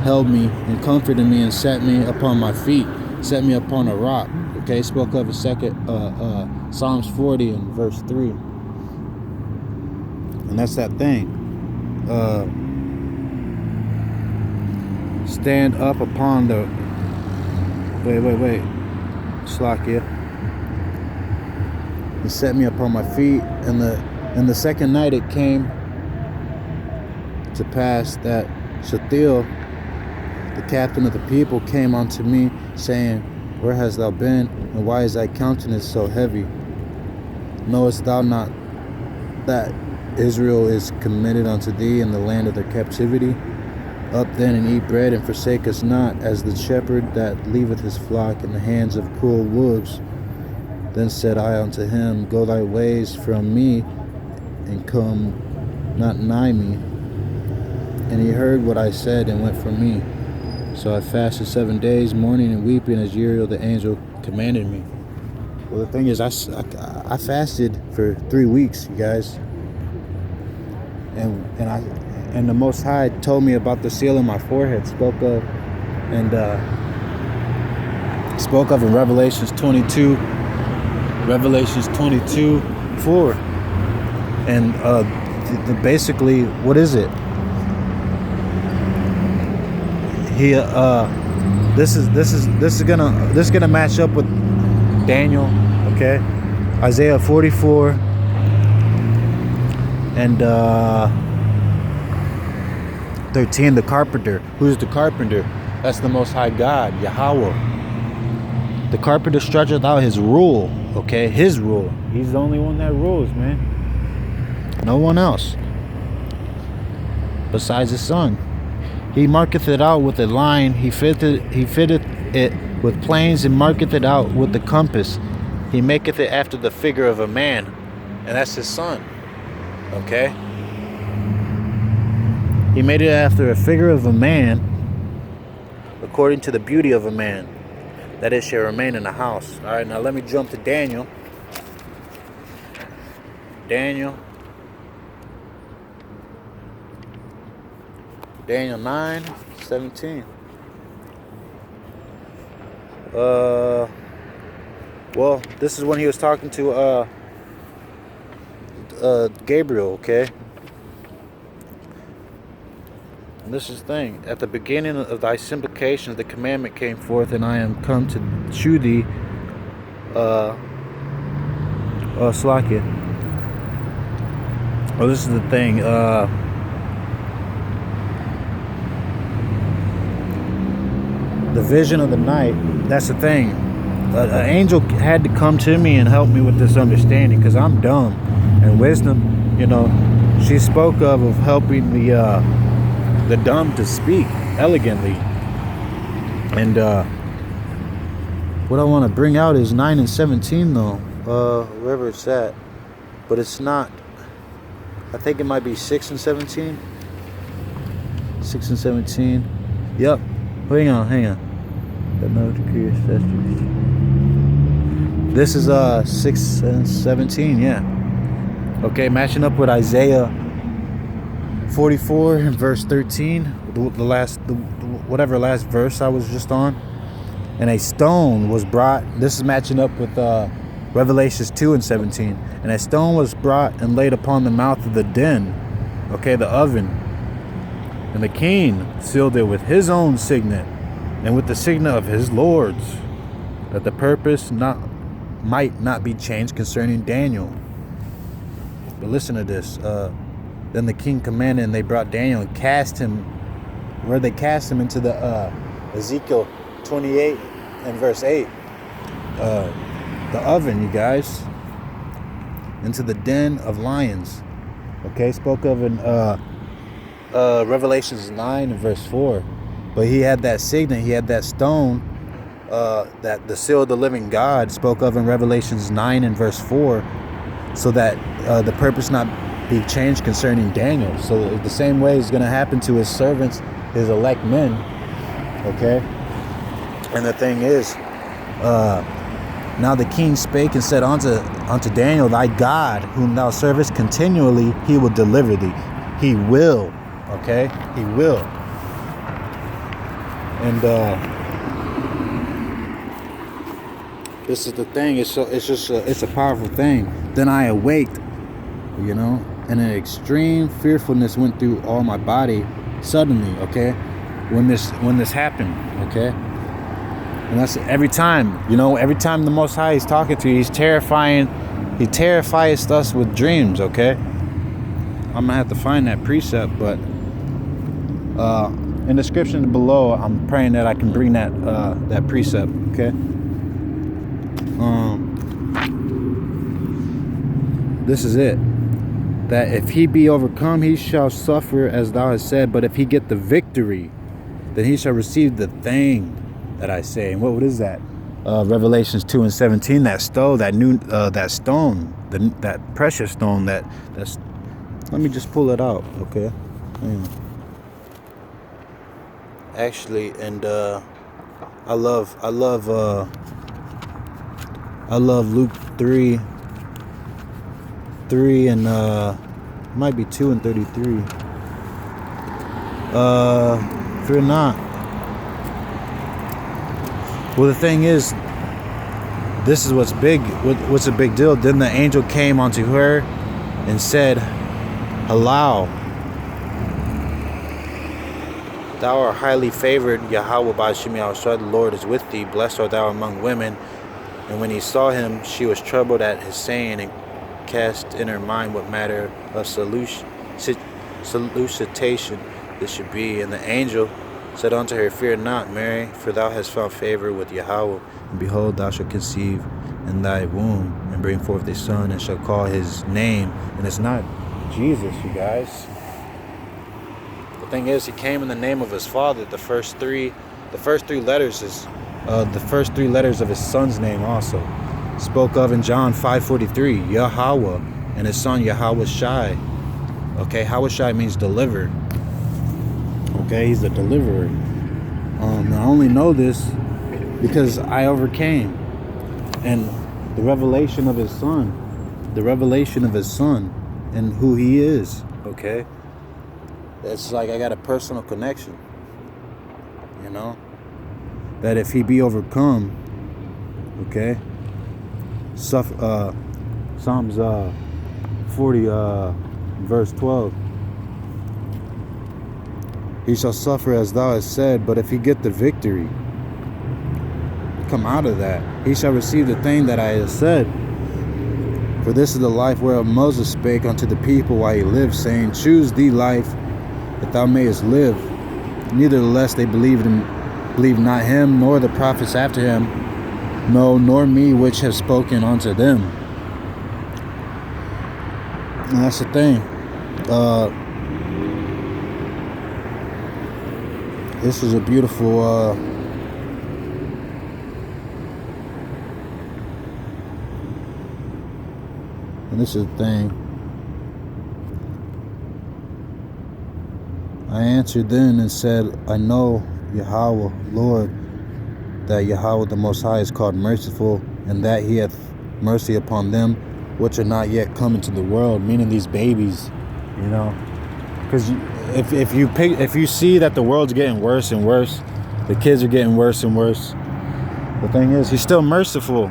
Speaker 1: held me and comforted me and set me upon my feet, set me upon a rock. Okay, spoke of a second, Psalms 40 and verse 3. And that's that thing. Stand up upon the wait Slakia. He set me upon my feet, and the second night it came to pass that Shethiel, the captain of the people, came unto me, saying, where hast thou been, and why is thy countenance so heavy? Knowest thou not that Israel is committed unto thee in the land of their captivity? Up then and eat bread, and forsake us not, as the shepherd that leaveth his flock in the hands of cruel wolves. Then said I unto him, go thy ways from me, and come not nigh me. And he heard what I said, and went from me. So I fasted 7 days, mourning and weeping, as Uriel the angel commanded me. Well, the thing is, I fasted for 3 weeks, you guys. And the Most High told me about the seal in my forehead, spoke of in Revelations 22:4. And basically, what is it? This is gonna match up with Daniel, okay? Isaiah 44 and 13, the carpenter. Who's the carpenter? That's the Most High God, Yahweh. The carpenter stretcheth out his rule, okay? His rule. He's the only one that rules, man. No one else besides his son. He marketh it out with a line. He fitteth it with planes, and marketh it out with the compass. He maketh it after the figure of a man. And that's his son, okay? He made it after a figure of a man, according to the beauty of a man, that it shall remain in the house. All right, now let me jump to Daniel. Daniel 9:17. Well, this is when he was talking to Gabriel, okay? And this is the thing. At the beginning of thy simplifications, the commandment came forth, and I am come to shew thee, Slakia. Oh, this is the thing. The vision of the night. That's the thing. An angel had to come to me and help me with this understanding, because I'm dumb. And wisdom, you know, she spoke of helping the dumb to speak elegantly. And what I want to bring out is 9 and 17 though, wherever it's at, but it's not. I think it might be 6 and 17. 6 and 17. Yep. Hang on. This is 6 and 17. Yeah. Okay, matching up with Isaiah 44 and verse 13, whatever last verse I was just on. And a stone was brought. This is matching up with Revelations 2 and 17. And a stone was brought and laid upon the mouth of the den, okay, the oven. And the king sealed it with his own signet, and with the signet of his lords, that the purpose might not be changed concerning Daniel. But listen to this. Then the king commanded, and they brought Daniel and cast him, where they cast him into the Ezekiel 28 and verse 8. The oven, you guys, into the den of lions. Okay, spoke of in Revelations 9 and verse 4. But he had that signet, he had that stone, that the seal of the living God spoke of in Revelations 9 and verse 4, so that the purpose not be changed concerning Daniel. So the same way is going to happen to his servants, his elect men. Okay? And the thing is, now the king spake and said unto Daniel, thy God, whom thou servest continually, he will deliver thee. He will. Okay? He will. And this is the thing. It's a powerful thing. Then I awaked, you know, and an extreme fearfulness went through all my body suddenly. Okay, when this happened. Okay, and that's every time. You know, every time the Most High is talking to you, He's terrifying. He terrifies us with dreams. Okay, I'm gonna have to find that precept, but in the description below, I'm praying that I can bring that precept. Okay. This is it. That if he be overcome, he shall suffer as thou hast said. But if he get the victory, then he shall receive the thing that I say. And what is that? Revelations 2 and 17. That stone, that precious stone. That's. Let me just pull it out. Okay. Actually, and I love Luke 3 and might be 2 and 33. Fear not. Well, the thing is, this is what's big. What's a big deal? Then the angel came unto her and said, Hallow, thou art highly favored, Yahweh Ba'ashim Yahushua, the Lord is with thee. Blessed art thou among women. And when he saw him, she was troubled at his saying, and cast in her mind what matter of solicitation this should be. And the angel said unto her, Fear not, Mary, for thou hast found favor with Yahweh. And behold, thou shalt conceive in thy womb, and bring forth a son, and shall call his name. And it's not Jesus, you guys. The thing is, he came in the name of his father. The first three letters is the first three letters of his son's name also. Spoke of in John 5:43, Yahweh, and his son Yahweh Shai. Okay, Hawashai means deliver. Okay, he's the deliverer. I only know this because I overcame. And the revelation of his son and who he is, okay? It's like I got a personal connection, you know? That if he be overcome, okay? Psalms 40, verse 12. He shall suffer as thou hast said, but if he get the victory, come out of that, he shall receive the thing that I have said. For this is the life whereof Moses spake unto the people while he lived, saying, Choose thee life, that thou mayest live. Nevertheless they believed not him, nor the prophets after him, no, nor me which have spoken unto them. And that's the thing. This is a beautiful and this is the thing. I answered then and said, I know, Yahweh, Lord, that Yahweh the Most High is called merciful, and that he hath mercy upon them which are not yet come into the world, meaning these babies, you know. Because if you see that the world's getting worse and worse, the kids are getting worse and worse, the thing is, he's still merciful.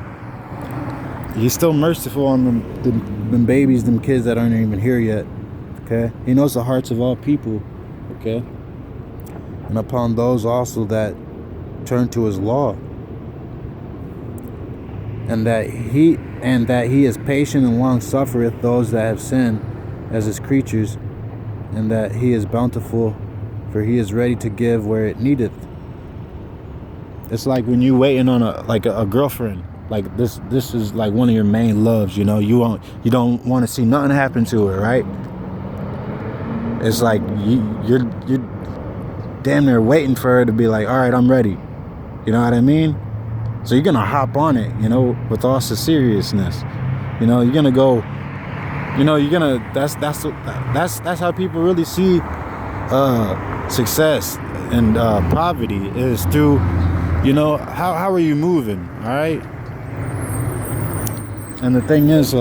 Speaker 1: He's still merciful on them babies, them kids that aren't even here yet. Okay, he knows the hearts of all people. Okay, and upon those also that turn to his law, and that he is patient and long suffereth those that have sinned as his creatures, and that he is bountiful, for he is ready to give where it needeth. It's like when you waiting on a girlfriend. Like this is like one of your main loves, you know. You don't want to see nothing happen to her, right? It's like you're damn near waiting for her to be like, all right, I'm ready. You know what I mean? So you're gonna hop on it, you know, with all seriousness. You know, you're gonna go. You know, you're gonna. That's how people really see success and poverty, is through, you know, how are you moving, all right? And the thing is,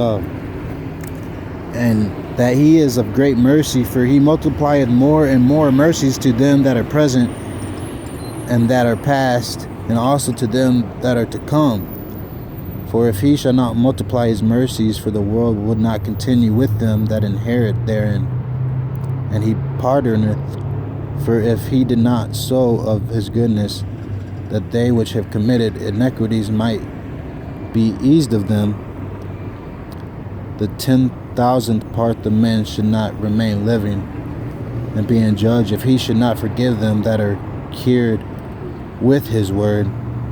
Speaker 1: and that he is of great mercy, for he multiplieth more and more mercies to them that are present and that are past, and also to them that are to come. For if he shall not multiply his mercies, for the world would not continue with them that inherit therein. And he pardoneth, for if he did not so of his goodness, that they which have committed iniquities might be eased of them, the 10,000th part the men should not remain living, and being judged, if he should not forgive them that are cured with his word,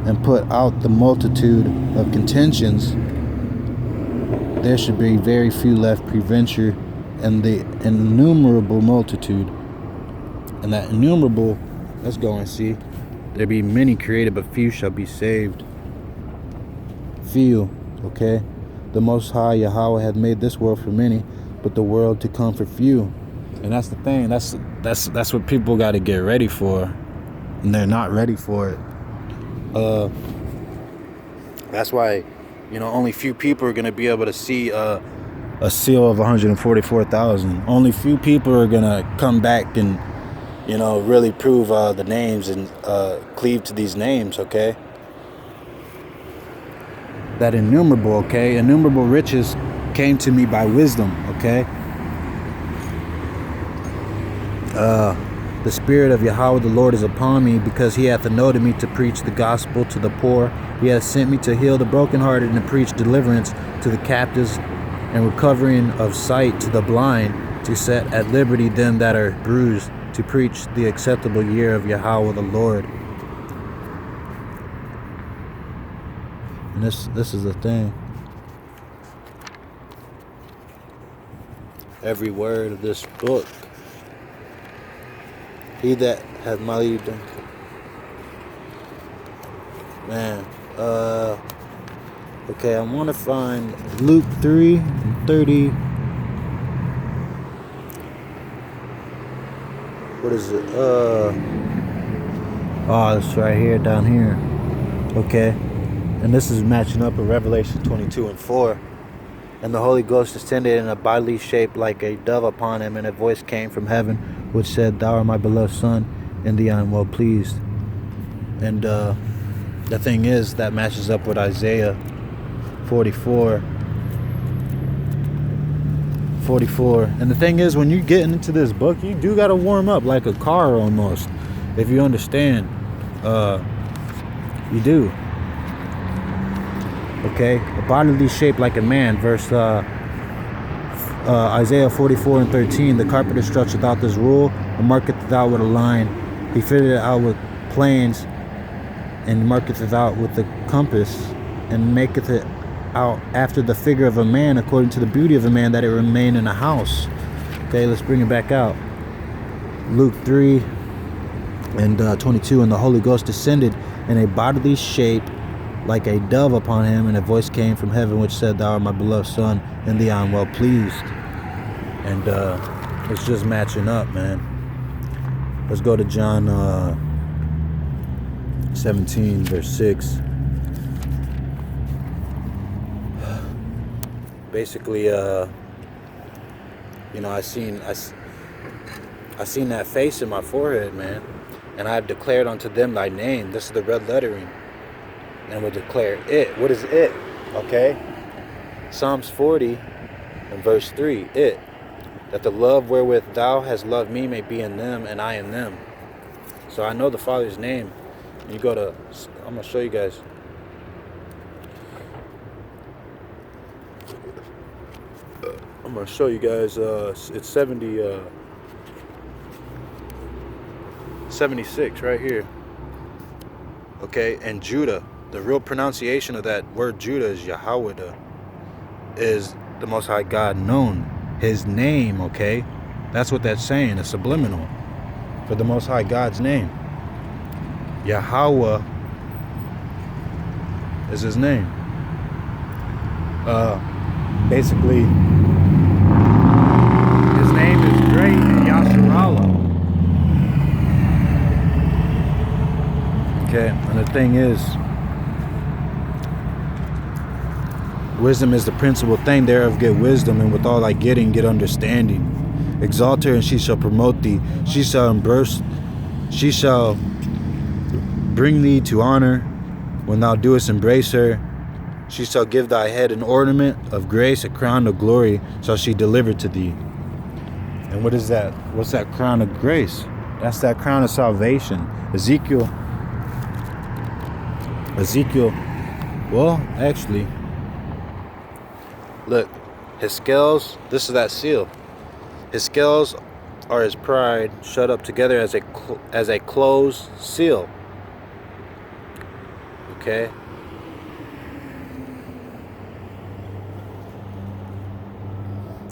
Speaker 1: and put out the multitude of contentions, there should be very few left preventure, and the innumerable multitude. And that innumerable, let's go and see. There be many created, but few shall be saved. Few, okay? The Most High Yahweh hath made this world for many, but the world to come for few. And that's the thing. That's what people got to get ready for, and they're not ready for it. That's why, you know, only few people are going to be able to see a seal of 144,000. Only few people are going to come back and, you know, really prove the names and cleave to these names, okay? That innumerable, okay? Innumerable riches came to me by wisdom, okay? The Spirit of Yahweh the Lord is upon me, because he hath anointed me to preach the gospel to the poor. He hath sent me to heal the brokenhearted, and to preach deliverance to the captives, and recovering of sight to the blind, to set at liberty them that are bruised, to preach the acceptable year of Yahweh the Lord. And this is the thing. Every word of this book, he that hath mighty done. Man, okay, I want to find Luke 3:30. What is it? Oh, it's right here, down here. Okay, and this is matching up with Revelation 22:4. And the Holy Ghost descended in a bodily shape like a dove upon him, and a voice came from heaven, which said, "Thou art my beloved Son, in thee I am well pleased." And the thing is, that matches up with Isaiah 44. And the thing is, when you're getting into this book, you do got to warm up like a car almost. If you understand, you do. Okay, a bodily shape like a man. Verse Isaiah 44:13. The carpenter stretcheth out this rule, and marketh it out with a line. He fitted it out with planes, and marketh it out with the compass, and maketh it out after the figure of a man, according to the beauty of a man, that it remain in a house. Okay, let's bring it back out. Luke 3:22. And the Holy Ghost descended in a bodily shape like a dove upon him, and a voice came from heaven, which said, "Thou art my beloved Son, in thee I am well pleased." And it's just matching up, man. Let's go to John 17, verse 6. Basically, I seen that face in my forehead, man. And I have declared unto them thy name. This is the red lettering. And will declare it. What is it? Okay. Psalms 40 and verse 3. It. That the love wherewith thou hast loved me may be in them, and I in them. So I know the Father's name. You go to, I'm going to show you guys. I'm going to show you guys, it's 76 right here. Okay, and Judah, the real pronunciation of that word Judah is Yahweh, is the Most High God known. His name, okay? That's what that's saying. It's subliminal for the Most High God's name. Yahweh is his name. Basically, his name is great and Yasharallah. Okay, and the thing is, wisdom is the principal thing, thereof get wisdom, and with all thy getting, get understanding. Exalt her, and she shall promote thee. She shall bring thee to honor when thou doest embrace her. She shall give thy head an ornament of grace, a crown of glory shall she deliver to thee. And what is that? What's that crown of grace? That's that crown of salvation. Ezekiel, well, actually, look, his scales, this is that seal. His scales are his pride, shut up together as a closed seal. Okay.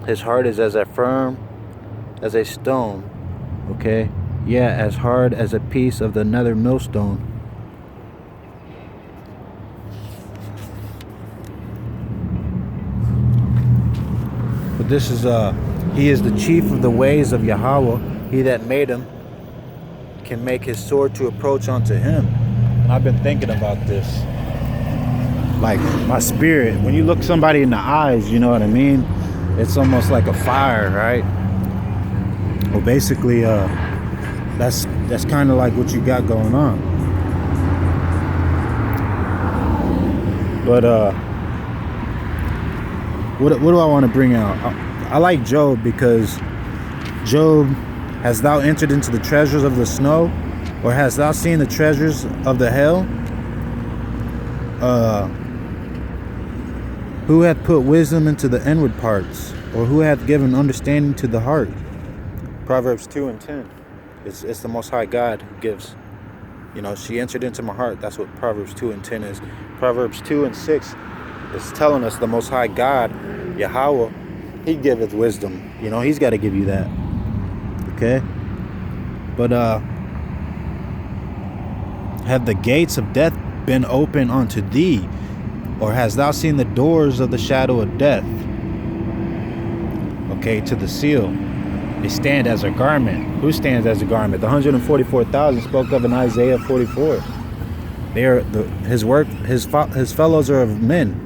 Speaker 1: His heart is as firm as a stone. Okay. Yeah, as hard as a piece of the nether millstone. But this is he is the chief of the ways of Yahweh. He that made him can make his sword to approach unto him. And I've been thinking about this. Like my spirit, when you look somebody in the eyes, you know what I mean? It's almost like a fire, right? Well, basically, that's kind of like what you got going on. But what do I want to bring out? I like Job because Job, hast thou entered into the treasures of the snow, or hast thou seen the treasures of the hell? Who hath put wisdom into the inward parts, or who hath given understanding to the heart? Proverbs 2:10. It's the Most High God who gives. She entered into my heart. That's what Proverbs 2:10 is. Proverbs 2:6 is telling us the Most High God, Yahweh, He giveth wisdom. He's got to give you that. Okay? But have the gates of death been open unto thee? Or hast thou seen the doors of the shadow of death? Okay, to the seal. They stand as a garment. Who stands as a garment? The 144,000 spoke of in Isaiah 44. They are his fellows are of men.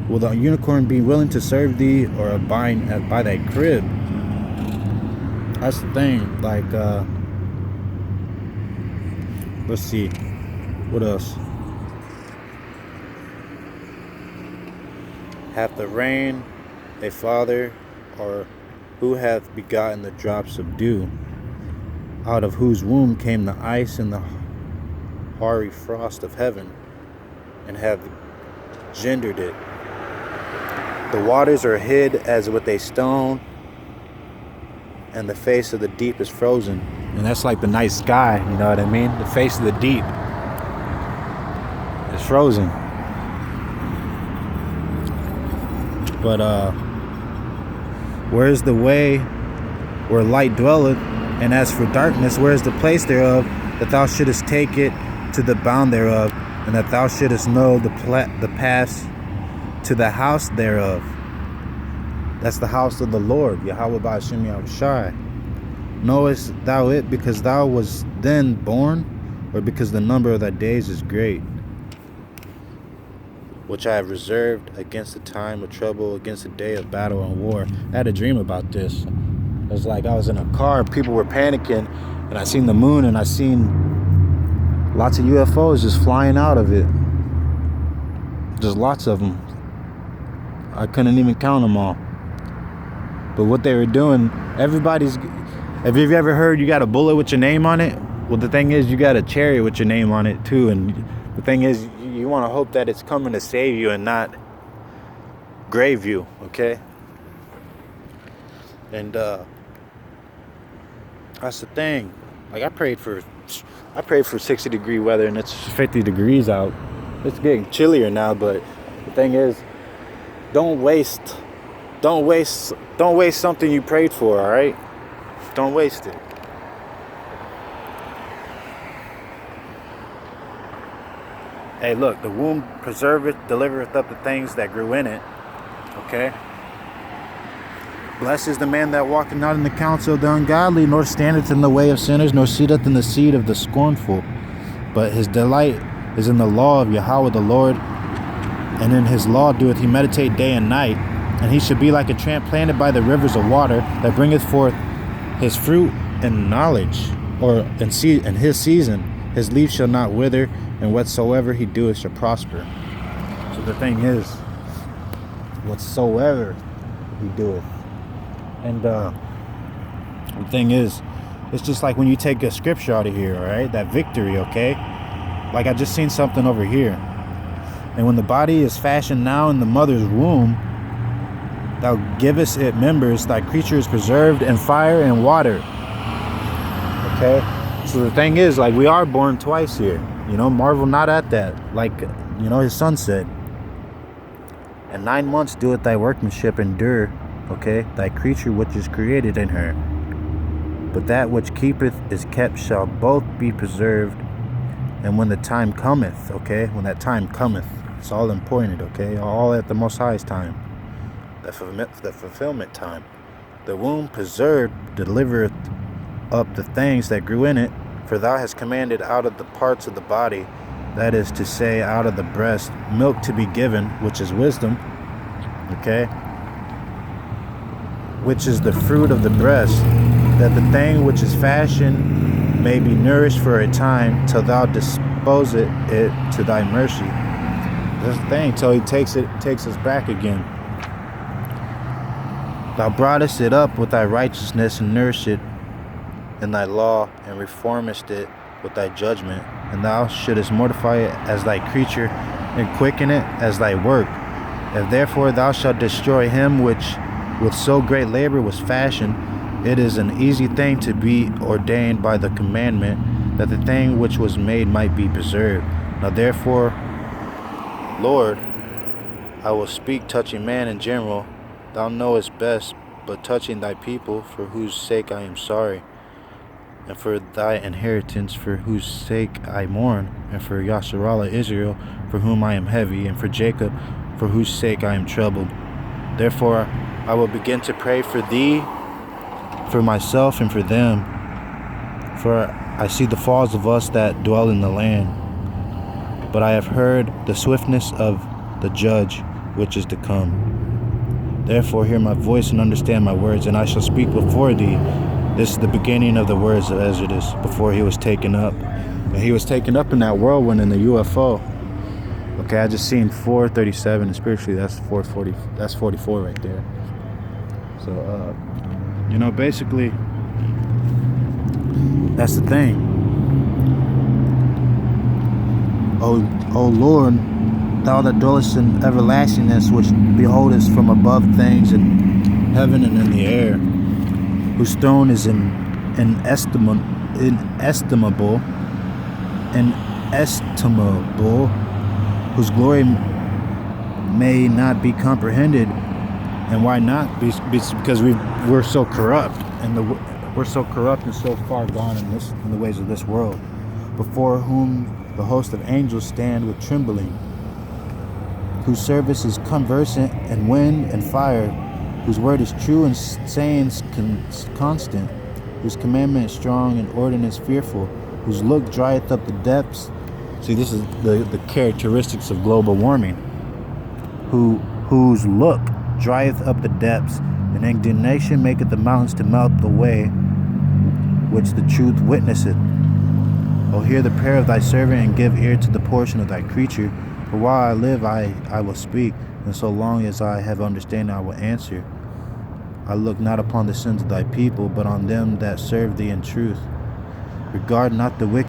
Speaker 1: Will the unicorn be willing to serve thee, or abide by thy crib? That's the thing. Like, let's see. What else? Hath the rain a father, or who hath begotten the drops of dew, out of whose womb came the ice and the hoary frost of heaven, and have gendered it? The waters are hid as with a stone, and the face of the deep is frozen. And that's like the night sky, you know what I mean? The face of the deep is frozen. But where is the way where light dwelleth? And as for darkness, where is the place thereof, that thou shouldest take it to the bound thereof, and that thou shouldest know the paths to the house thereof? That's the house of the Lord, Yahweh Ba'ashem Yahushai. Knowest thou it because thou wast then born, or because the number of thy days is great, which I have reserved against the time of trouble, against the day of battle and war? I had a dream about this. It was like I was in a car, people were panicking, and I seen the moon, and I seen lots of UFOs just flying out of it. Just lots of them. I couldn't even count them all. But what they were doing, have you ever heard you got a bullet with your name on it? Well, the thing is, you got a chariot with your name on it too, and the thing is, you want to hope that it's coming to save you and not grave you, okay? And that's the thing. Like, I prayed for 60-degree weather, and it's 50 degrees out. It's getting chillier now, but the thing is, don't waste something you prayed for, all right? Don't waste it. Hey, look, the womb preserveth, delivereth up the things that grew in it. Okay? Blessed is the man that walketh not in the counsel of the ungodly, nor standeth in the way of sinners, nor sitteth in the seat of the scornful. But his delight is in the law of Yahweh the Lord, and in his law doeth he meditate day and night. And he should be like a tree planted by the rivers of water, that bringeth forth his fruit in knowledge, or in his season. His leaf shall not wither, and whatsoever he doeth shall prosper. So the thing is, whatsoever he doeth. And the thing is, it's just like when you take a scripture out of here, all right? That victory, okay? Like, I just seen something over here. And when the body is fashioned now in the mother's womb, thou givest it members, thy creature is preserved in fire and water. Okay? So the thing is, like, we are born twice here. Marvel not at that. Like, his son said, and 9 months doeth thy workmanship endure, okay? Thy creature which is created in her. But that which keepeth is kept shall both be preserved. And when the time cometh, okay? When that time cometh, it's all important, okay? All at the Most High's time. The fulfillment time. The womb preserved delivereth up the things that grew in it. For thou hast commanded out of the parts of the body, that is to say, out of the breast, milk to be given, which is wisdom, okay? Which is the fruit of the breast, that the thing which is fashioned may be nourished for a time, till thou dispose it to thy mercy. That's the thing, till he takes us back again. Thou broughtest it up with thy righteousness, and nourished it in thy law, and reformest it with thy judgment. And thou shouldest mortify it as thy creature, and quicken it as thy work. If therefore thou shalt destroy him which with so great labor was fashioned, It is an easy thing to be ordained by the commandment, that the thing which was made might be preserved. Now therefore, Lord, I will speak touching man in general. Thou knowest best, but touching thy people, for whose sake I am sorry, and for thy inheritance, for whose sake I mourn, and for Yasharallah Israel, for whom I am heavy, and for Jacob, for whose sake I am troubled. Therefore I will begin to pray for thee, for myself, and for them, for I see the falls of us that dwell in the land. But I have heard the swiftness of the judge which is to come. Therefore hear my voice and understand my words, and I shall speak before thee. This is the beginning of the words of Exodus before he was taken up. And he was taken up in that whirlwind in the UFO. Okay, I just seen 437, and spiritually that's 440. That's 44 right there. So, basically, that's the thing. O Lord, thou that dwellest in everlastingness, which beholdest from above things in heaven and in the air, whose throne is inestimable, whose glory may not be comprehended. And why not? Because we're so corrupt, and we're so corrupt and so far gone in the ways of this world, before whom the host of angels stand with trembling, whose service is conversant in wind and fire, whose word is true and sayings constant, whose commandment is strong and ordinance fearful, whose look drieth up the depths. See, this is the characteristics of global warming. Whose look drieth up the depths, and indignation maketh the mountains to melt away, which the truth witnesseth. O hear the prayer of thy servant, and give ear to the portion of thy creature. For while I live, I will speak, and so long as I have understanding, I will answer. I look not upon the sins of thy people, but on them that serve thee in truth. Regard not the wicked.